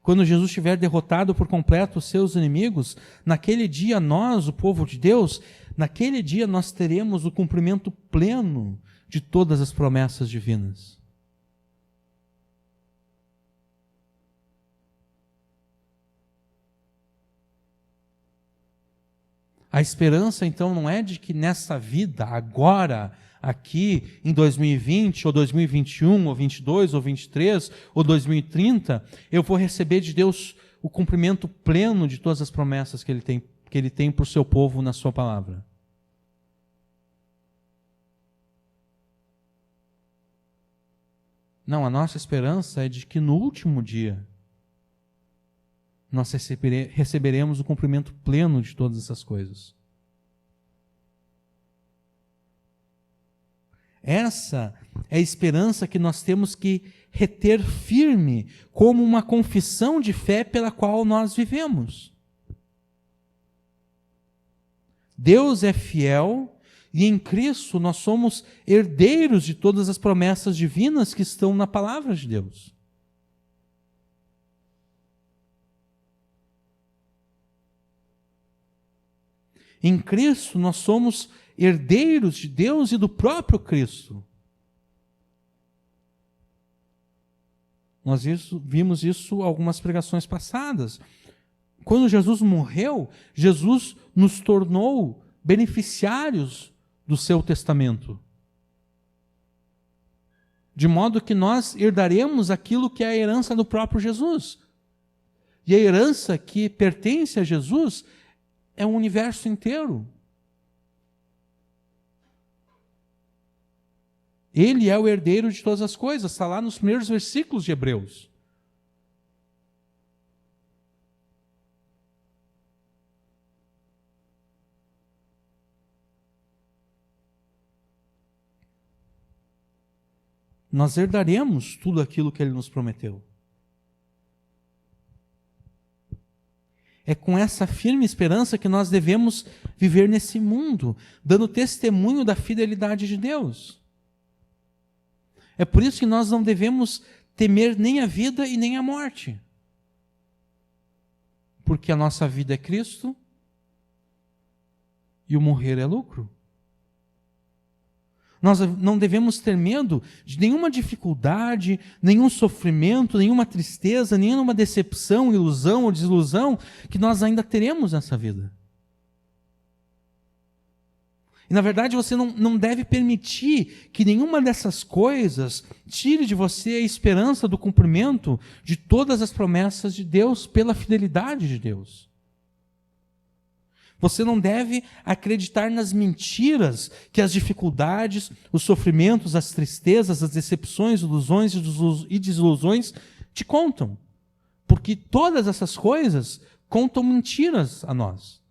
quando Jesus tiver derrotado por completo os seus inimigos, naquele dia nós, o povo de Deus, naquele dia nós teremos o cumprimento pleno de todas as promessas divinas. A esperança, então, não é de que nessa vida, agora, aqui, em 2020, ou 2021, ou 22, ou 23, ou 2030, eu vou receber de Deus o cumprimento pleno de todas as promessas que Ele tem para o seu povo na sua palavra. Não, a nossa esperança é de que no último dia nós receberemos o cumprimento pleno de todas essas coisas. Essa é a esperança que nós temos que reter firme como uma confissão de fé pela qual nós vivemos. Deus é fiel e em Cristo nós somos herdeiros de todas as promessas divinas que estão na palavra de Deus. Em Cristo nós somos herdeiros de Deus e do próprio Cristo. Nós vimos isso em algumas pregações passadas. Quando Jesus morreu, Jesus nos tornou beneficiários do seu testamento. De modo que nós herdaremos aquilo que é a herança do próprio Jesus. E a herança que pertence a Jesus é o universo inteiro. Ele é o herdeiro de todas as coisas, está lá nos primeiros versículos de Hebreus. Nós herdaremos tudo aquilo que Ele nos prometeu. É com essa firme esperança que nós devemos viver nesse mundo, dando testemunho da fidelidade de Deus. É por isso que nós não devemos temer nem a vida e nem a morte. Porque a nossa vida é Cristo e o morrer é lucro. Nós não devemos ter medo de nenhuma dificuldade, nenhum sofrimento, nenhuma tristeza, nenhuma decepção, ilusão ou desilusão que nós ainda teremos nessa vida. E, na verdade, você não deve permitir que nenhuma dessas coisas tire de você a esperança do cumprimento de todas as promessas de Deus pela fidelidade de Deus. Você não deve acreditar nas mentiras que as dificuldades, os sofrimentos, as tristezas, as decepções, ilusões e desilusões te contam. Porque todas essas coisas contam mentiras a nós.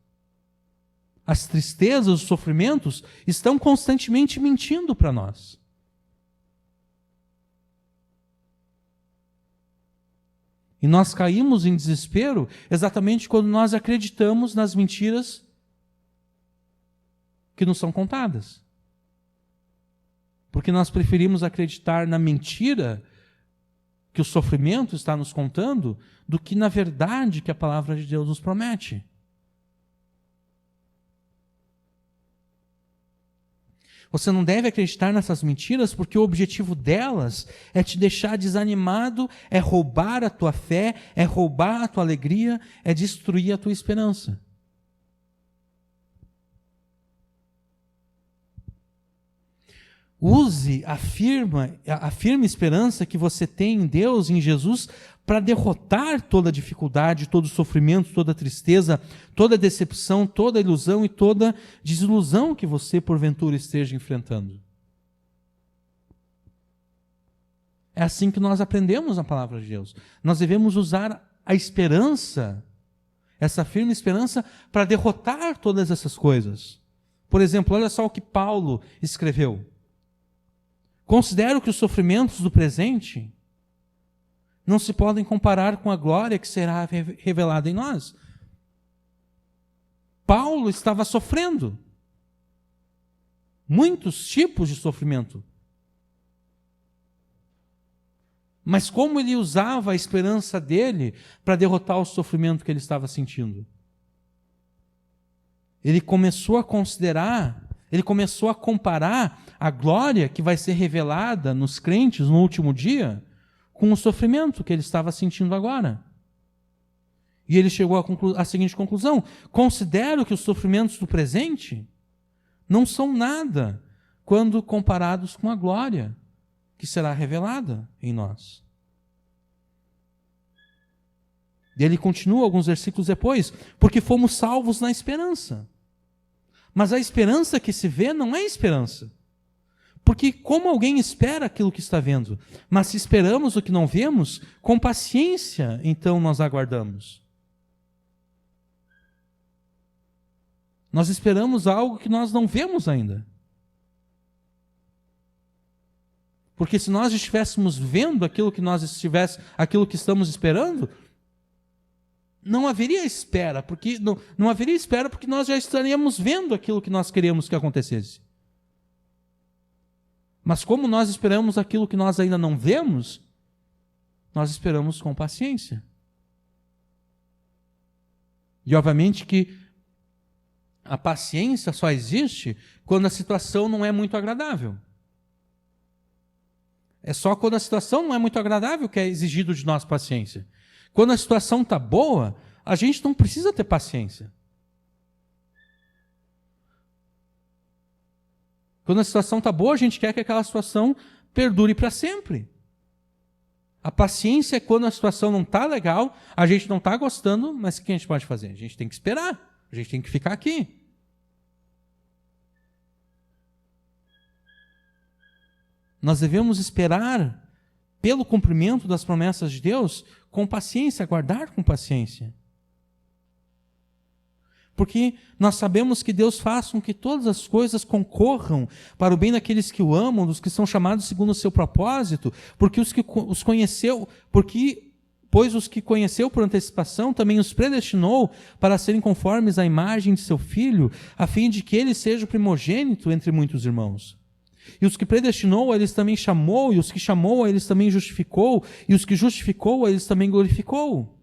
As tristezas, os sofrimentos estão constantemente mentindo para nós. E nós caímos em desespero exatamente quando nós acreditamos nas mentiras que nos são contadas. Porque nós preferimos acreditar na mentira que o sofrimento está nos contando do que na verdade que a palavra de Deus nos promete. Você não deve acreditar nessas mentiras porque o objetivo delas é te deixar desanimado, é roubar a tua fé, é roubar a tua alegria, é destruir a tua esperança. Use a firme esperança que você tem em Deus, em Jesus, para derrotar toda dificuldade, todo sofrimento, toda tristeza, toda decepção, toda ilusão e toda desilusão que você, porventura, esteja enfrentando. É assim que nós aprendemos a palavra de Deus. Nós devemos usar a esperança, essa firme esperança, para derrotar todas essas coisas. Por exemplo, olha só o que Paulo escreveu. Considero que os sofrimentos do presente não se podem comparar com a glória que será revelada em nós. Paulo estava sofrendo muitos tipos de sofrimento. Mas como ele usava a esperança dele para derrotar o sofrimento que ele estava sentindo? Ele começou a considerar, ele começou a comparar a glória que vai ser revelada nos crentes no último dia com o sofrimento que ele estava sentindo agora. E ele chegou à seguinte conclusão: considero que os sofrimentos do presente não são nada quando comparados com a glória que será revelada em nós. E ele continua alguns versículos depois: porque fomos salvos na esperança. Mas a esperança que se vê não é esperança. Porque como alguém espera aquilo que está vendo? Mas se esperamos o que não vemos, com paciência, então nós aguardamos. Nós esperamos algo que nós não vemos ainda. Porque se nós estivéssemos vendo aquilo que estamos esperando, não haveria espera, porque não haveria espera porque nós já estaríamos vendo aquilo que nós queríamos que acontecesse. Mas como nós esperamos aquilo que nós ainda não vemos, nós esperamos com paciência. E obviamente que a paciência só existe quando a situação não é muito agradável. É só quando a situação não é muito agradável que é exigido de nós paciência. Quando a situação está boa, a gente não precisa ter paciência. Quando a situação está boa, a gente quer que aquela situação perdure para sempre. A paciência é quando a situação não está legal, a gente não está gostando, mas o que a gente pode fazer? A gente tem que esperar, a gente tem que ficar aqui. Nós devemos esperar pelo cumprimento das promessas de Deus com paciência, aguardar com paciência. Porque nós sabemos que Deus faz com que todas as coisas concorram para o bem daqueles que o amam, dos que são chamados segundo o seu propósito, pois os que conheceu por antecipação também os predestinou para serem conformes à imagem de seu Filho, a fim de que ele seja o primogênito entre muitos irmãos. E os que predestinou, a eles também chamou, e os que chamou, a eles também justificou, e os que justificou, a eles também glorificou.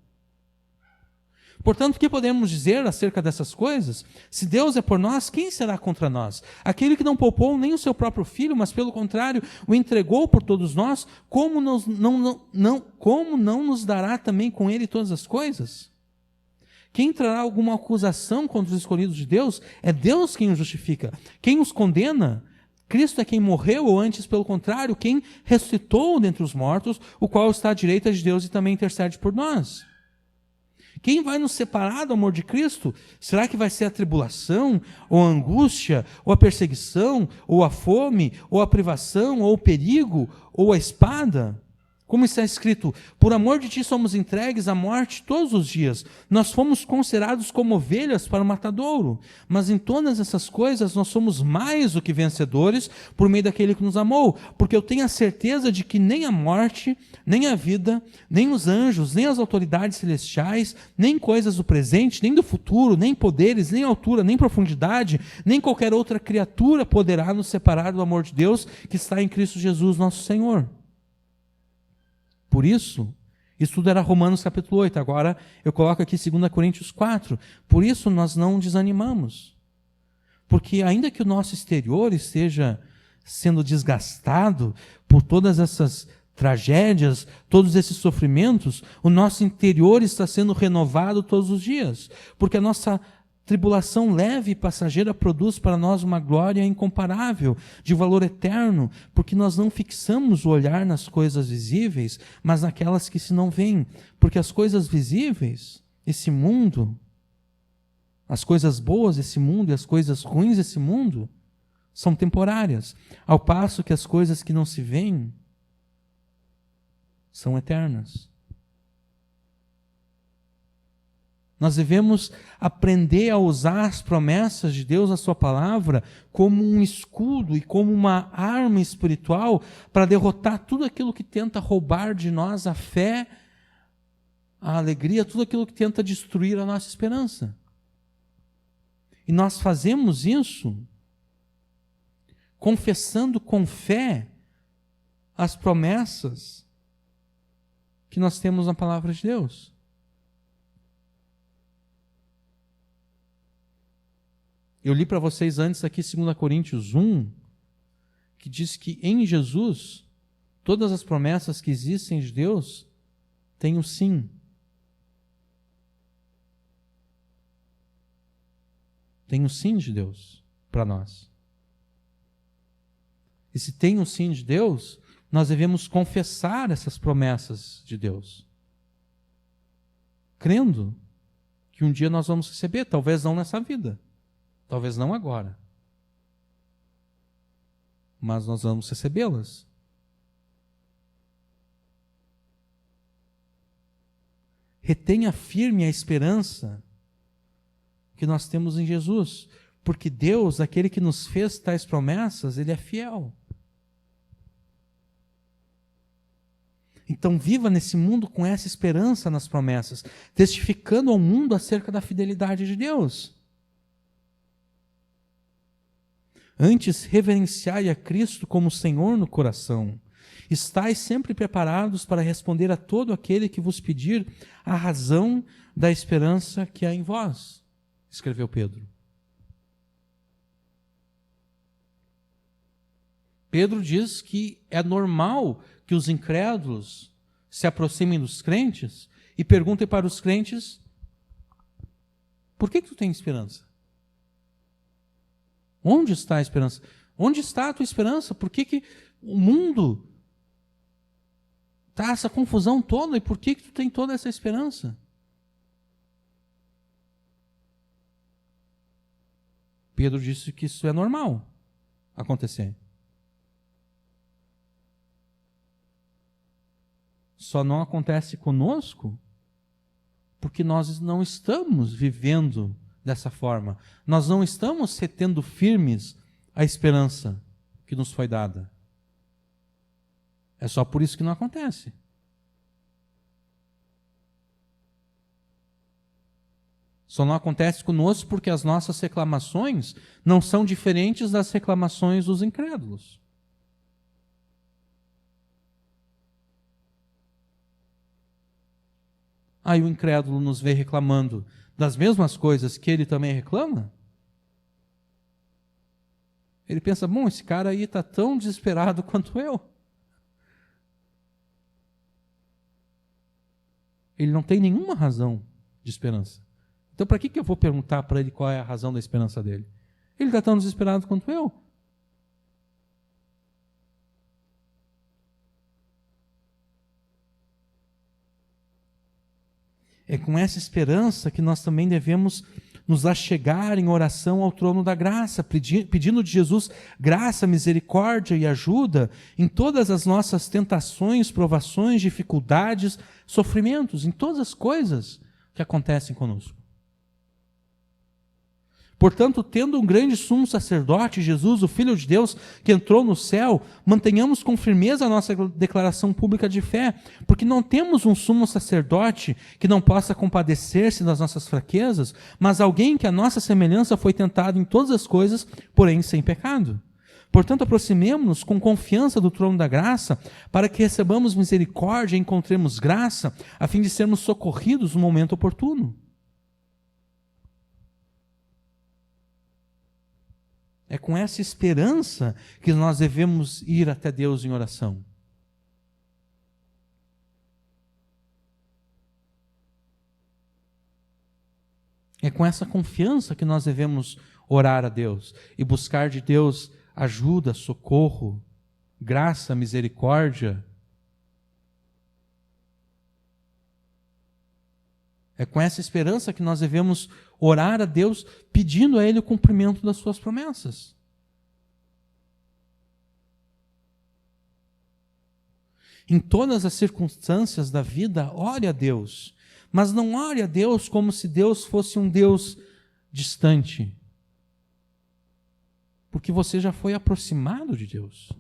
Portanto, o que podemos dizer acerca dessas coisas? Se Deus é por nós, quem será contra nós? Aquele que não poupou nem o seu próprio filho, mas pelo contrário, o entregou por todos nós, como não nos dará também com ele todas as coisas? Quem trará alguma acusação contra os escolhidos de Deus? É Deus quem os justifica. Quem os condena? Cristo é quem morreu, ou antes, pelo contrário, quem ressuscitou dentre os mortos, o qual está à direita de Deus e também intercede por nós. Quem vai nos separar do amor de Cristo? Será que vai ser a tribulação, ou a angústia, ou a perseguição, ou a fome, ou a privação, ou o perigo, ou a espada? Como está escrito, por amor de ti somos entregues à morte todos os dias. Nós fomos considerados como ovelhas para o matadouro. Mas em todas essas coisas nós somos mais do que vencedores por meio daquele que nos amou. Porque eu tenho a certeza de que nem a morte, nem a vida, nem os anjos, nem as autoridades celestiais, nem coisas do presente, nem do futuro, nem poderes, nem altura, nem profundidade, nem qualquer outra criatura poderá nos separar do amor de Deus que está em Cristo Jesus nosso Senhor. Por isso tudo era Romanos capítulo 8, agora eu coloco aqui 2 Coríntios 4. Por isso nós não desanimamos. Porque ainda que o nosso exterior esteja sendo desgastado por todas essas tragédias, todos esses sofrimentos, o nosso interior está sendo renovado todos os dias. Porque a nossa tribulação leve e passageira produz para nós uma glória incomparável, de valor eterno, porque nós não fixamos o olhar nas coisas visíveis, mas naquelas que se não veem. Porque as coisas visíveis, esse mundo, as coisas boas desse mundo e as coisas ruins desse mundo, são temporárias, ao passo que as coisas que não se veem são eternas. Nós devemos aprender a usar as promessas de Deus, a sua palavra, como um escudo e como uma arma espiritual para derrotar tudo aquilo que tenta roubar de nós a fé, a alegria, tudo aquilo que tenta destruir a nossa esperança. E nós fazemos isso confessando com fé as promessas que nós temos na palavra de Deus. Eu li para vocês antes aqui 2 Coríntios 1, que diz que em Jesus, todas as promessas que existem de Deus têm o sim. Tem o sim de Deus para nós. E se tem o sim de Deus, nós devemos confessar essas promessas de Deus, crendo que um dia nós vamos receber, talvez não nessa vida, talvez não agora, mas nós vamos recebê-las. Retenha firme a esperança que nós temos em Jesus, porque Deus, aquele que nos fez tais promessas, Ele é fiel. Então viva nesse mundo com essa esperança nas promessas, testificando ao mundo acerca da fidelidade de Deus. Antes, reverenciai a Cristo como Senhor no coração. Estais sempre preparados para responder a todo aquele que vos pedir a razão da esperança que há em vós, escreveu Pedro. Pedro diz que é normal que os incrédulos se aproximem dos crentes e perguntem para os crentes: por que tu tens esperança? Onde está a esperança? Onde está a tua esperança? Por que o mundo está essa confusão toda? E por que tu tem toda essa esperança? Pedro disse que isso é normal acontecer. Só não acontece conosco porque nós não estamos vivendo dessa forma. Nós não estamos retendo firmes a esperança que nos foi dada. É só por isso que não acontece. Só não acontece conosco porque as nossas reclamações não são diferentes das reclamações dos incrédulos. aí o incrédulo nos vê reclamando das mesmas coisas que ele também reclama, ele pensa, bom, esse cara aí está tão desesperado quanto eu. Ele não tem nenhuma razão de esperança. Então, para que eu vou perguntar para ele qual é a razão da esperança dele? Ele está tão desesperado quanto eu. É com essa esperança que nós também devemos nos achegar em oração ao trono da graça, pedindo de Jesus graça, misericórdia e ajuda em todas as nossas tentações, provações, dificuldades, sofrimentos, em todas as coisas que acontecem conosco. Portanto, tendo um grande sumo sacerdote, Jesus, o Filho de Deus, que entrou no céu, mantenhamos com firmeza a nossa declaração pública de fé, porque não temos um sumo sacerdote que não possa compadecer-se das nossas fraquezas, mas alguém que a nossa semelhança foi tentado em todas as coisas, porém sem pecado. Portanto, aproximemo-nos com confiança do trono da graça, para que recebamos misericórdia e encontremos graça, a fim de sermos socorridos no momento oportuno. É com essa esperança que nós devemos ir até Deus em oração. É com essa confiança que nós devemos orar a Deus e buscar de Deus ajuda, socorro, graça, misericórdia. É com essa esperança que nós devemos orar a Deus, pedindo a Ele o cumprimento das suas promessas. Em todas as circunstâncias da vida, ore a Deus. Mas não ore a Deus como se Deus fosse um Deus distante. Porque você já foi aproximado de Deus.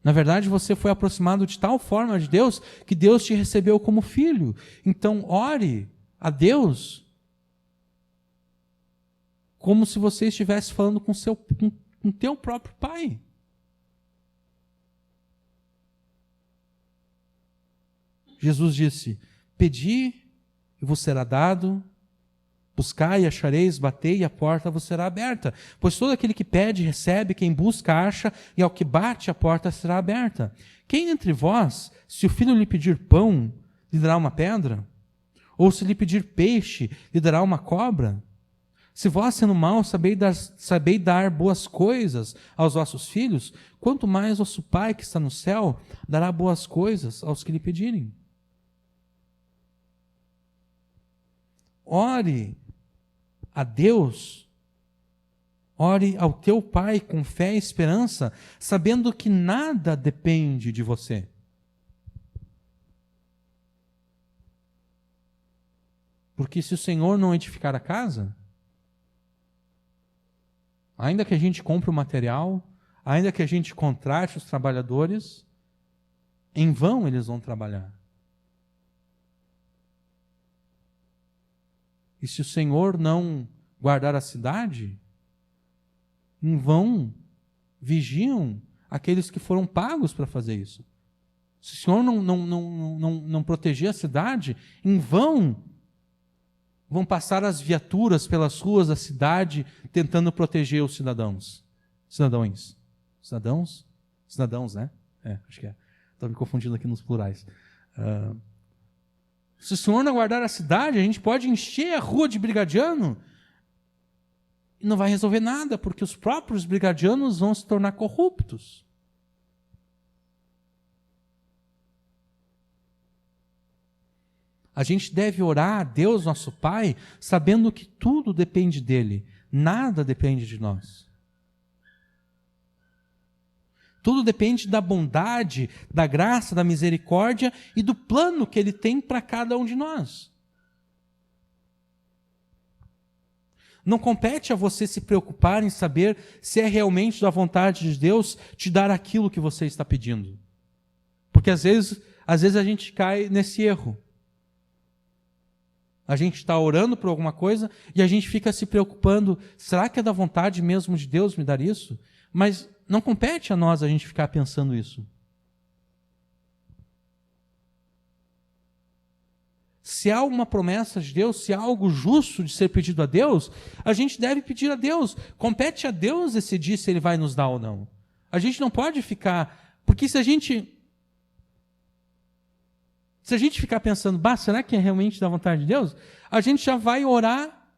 Na verdade, você foi aproximado de tal forma de Deus que Deus te recebeu como filho. Então, ore a Deus como se você estivesse falando com teu próprio pai. Jesus disse, pedi e vos será dado, buscai e achareis, batei e a porta vos será aberta. Pois todo aquele que pede, recebe, quem busca, acha, e ao que bate, a porta será aberta. Quem entre vós, se o filho lhe pedir pão, lhe dará uma pedra? Ou se lhe pedir peixe, lhe dará uma cobra? Se vós, sendo maus, sabeis dar boas coisas aos vossos filhos, quanto mais vosso Pai que está no céu dará boas coisas aos que lhe pedirem. Ore a Deus, ore ao teu Pai com fé e esperança, sabendo que nada depende de você. Porque se o Senhor não edificar a casa, ainda que a gente compre o material, ainda que a gente contrate os trabalhadores, em vão eles vão trabalhar. E se o Senhor não guardar a cidade, em vão vigiam aqueles que foram pagos para fazer isso. Se o Senhor não proteger a cidade, em vão vão passar as viaturas pelas ruas da cidade tentando proteger os cidadãos. Cidadãos, né? Acho que é. Estou me confundindo aqui nos plurais. Se o Senhor não guardar a cidade, a gente pode encher a rua de brigadiano e não vai resolver nada, porque os próprios brigadianos vão se tornar corruptos. A gente deve orar a Deus, nosso Pai, sabendo que tudo depende dele, nada depende de nós. Tudo depende da bondade, da graça, da misericórdia e do plano que Ele tem para cada um de nós. Não compete a você se preocupar em saber se é realmente da vontade de Deus te dar aquilo que você está pedindo. Porque às vezes a gente cai nesse erro. A gente está orando por alguma coisa e a gente fica se preocupando, será que é da vontade mesmo de Deus me dar isso? Mas não compete a nós a gente ficar pensando isso. se há uma promessa de Deus, se há algo justo de ser pedido a Deus, a gente deve pedir a Deus. Compete a Deus decidir se Ele vai nos dar ou não. A gente não pode ficar... Porque se a gente ficar pensando, será que é realmente da vontade de Deus? A gente já vai orar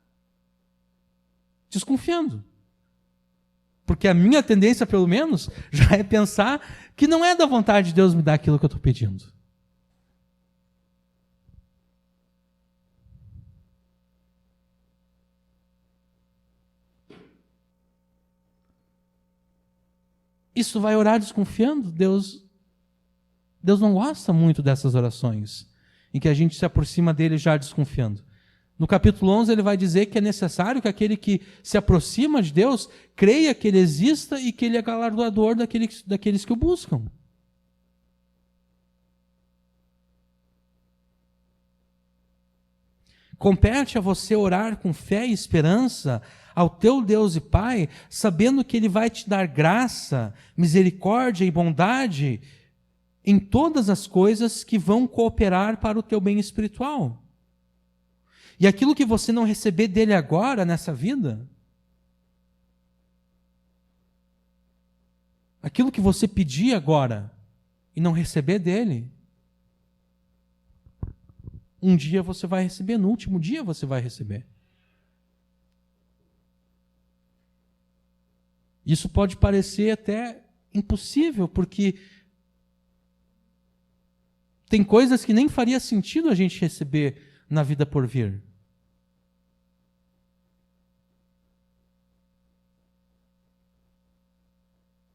desconfiando. Porque a minha tendência, pelo menos, já é pensar que não é da vontade de Deus me dar aquilo que eu estou pedindo. Isso vai orar desconfiando? Deus não gosta muito dessas orações, em que a gente se aproxima dele já desconfiando. No capítulo 11 ele vai dizer que é necessário que aquele que se aproxima de Deus creia que ele exista e que ele é galardoador daqueles que o buscam. Compete a você orar com fé e esperança ao teu Deus e Pai, sabendo que Ele vai te dar graça, misericórdia e bondade em todas as coisas que vão cooperar para o teu bem espiritual. E aquilo que você não receber dele agora, nessa vida, aquilo que você pedir agora e não receber dele, um dia você vai receber, no último dia você vai receber. Isso pode parecer até impossível, porque tem coisas que nem faria sentido a gente receber na vida por vir.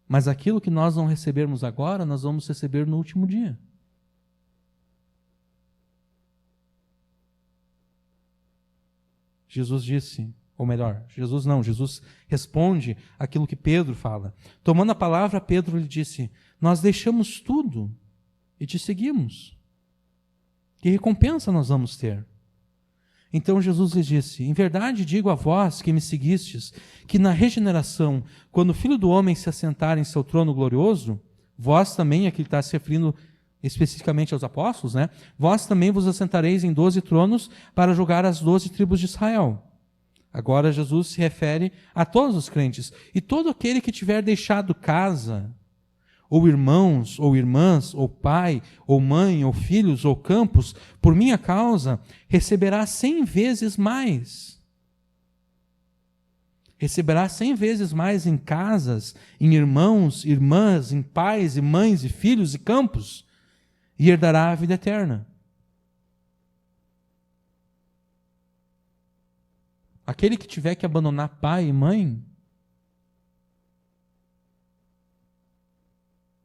Mas aquilo que nós não recebermos agora, nós vamos receber no último dia. Jesus disse, ou melhor, Jesus responde aquilo que Pedro fala. Tomando a palavra, Pedro lhe disse, nós deixamos tudo e te seguimos. Que recompensa nós vamos ter? Então Jesus lhe disse, em verdade digo a vós que me seguistes, que na regeneração, quando o Filho do Homem se assentar em seu trono glorioso, vós também, aqui ele está se referindo especificamente aos apóstolos, né? Vós também vos assentareis em 12 tronos para julgar as 12 tribos de Israel. Agora Jesus se refere a todos os crentes. E todo aquele que tiver deixado casa, ou irmãos, ou irmãs, ou pai, ou mãe, ou filhos, ou campos, por minha causa, receberá 100 vezes mais. Receberá 100 vezes mais em casas, em irmãos, irmãs, em pais, e mães, e filhos, e campos, e herdará a vida eterna. Aquele que tiver que abandonar pai e mãe,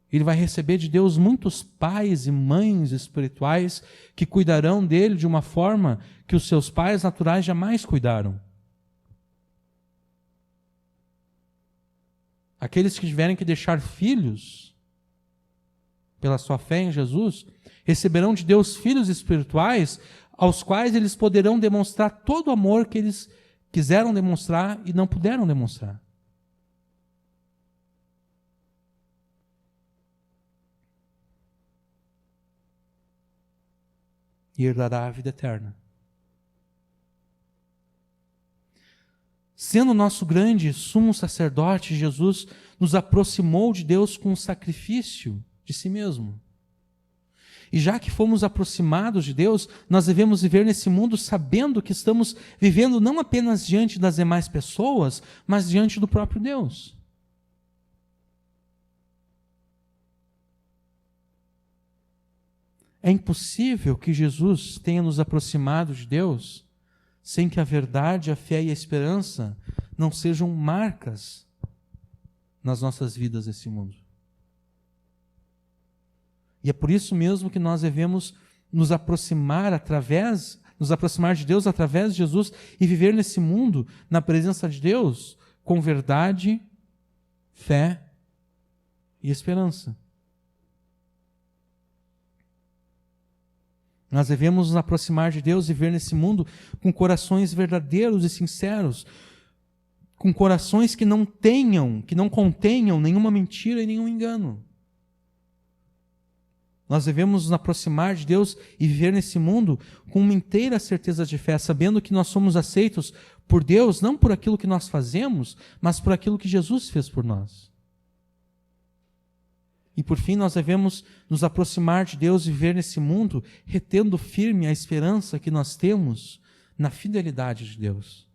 ele vai receber de Deus muitos pais e mães espirituais que cuidarão dele de uma forma que os seus pais naturais jamais cuidaram. Aqueles que tiverem que deixar filhos, pela sua fé em Jesus, receberão de Deus filhos espirituais aos quais eles poderão demonstrar todo o amor que eles quiseram demonstrar e não puderam demonstrar. E herdará a vida eterna. Sendo nosso grande sumo sacerdote, Jesus nos aproximou de Deus com o sacrifício de si mesmo. E já que fomos aproximados de Deus, nós devemos viver nesse mundo sabendo que estamos vivendo não apenas diante das demais pessoas, mas diante do próprio Deus. É impossível que Jesus tenha nos aproximado de Deus sem que a verdade, a fé e a esperança não sejam marcas nas nossas vidas nesse mundo. E é por isso mesmo que nós devemos nos aproximar de Deus através de Jesus e viver nesse mundo, na presença de Deus, com verdade, fé e esperança. Nós devemos nos aproximar de Deus e viver nesse mundo com corações verdadeiros e sinceros, com corações que não contenham nenhuma mentira e nenhum engano. Nós devemos nos aproximar de Deus e viver nesse mundo com uma inteira certeza de fé, sabendo que nós somos aceitos por Deus, não por aquilo que nós fazemos, mas por aquilo que Jesus fez por nós. E por fim, nós devemos nos aproximar de Deus e viver nesse mundo, retendo firme a esperança que nós temos na fidelidade de Deus.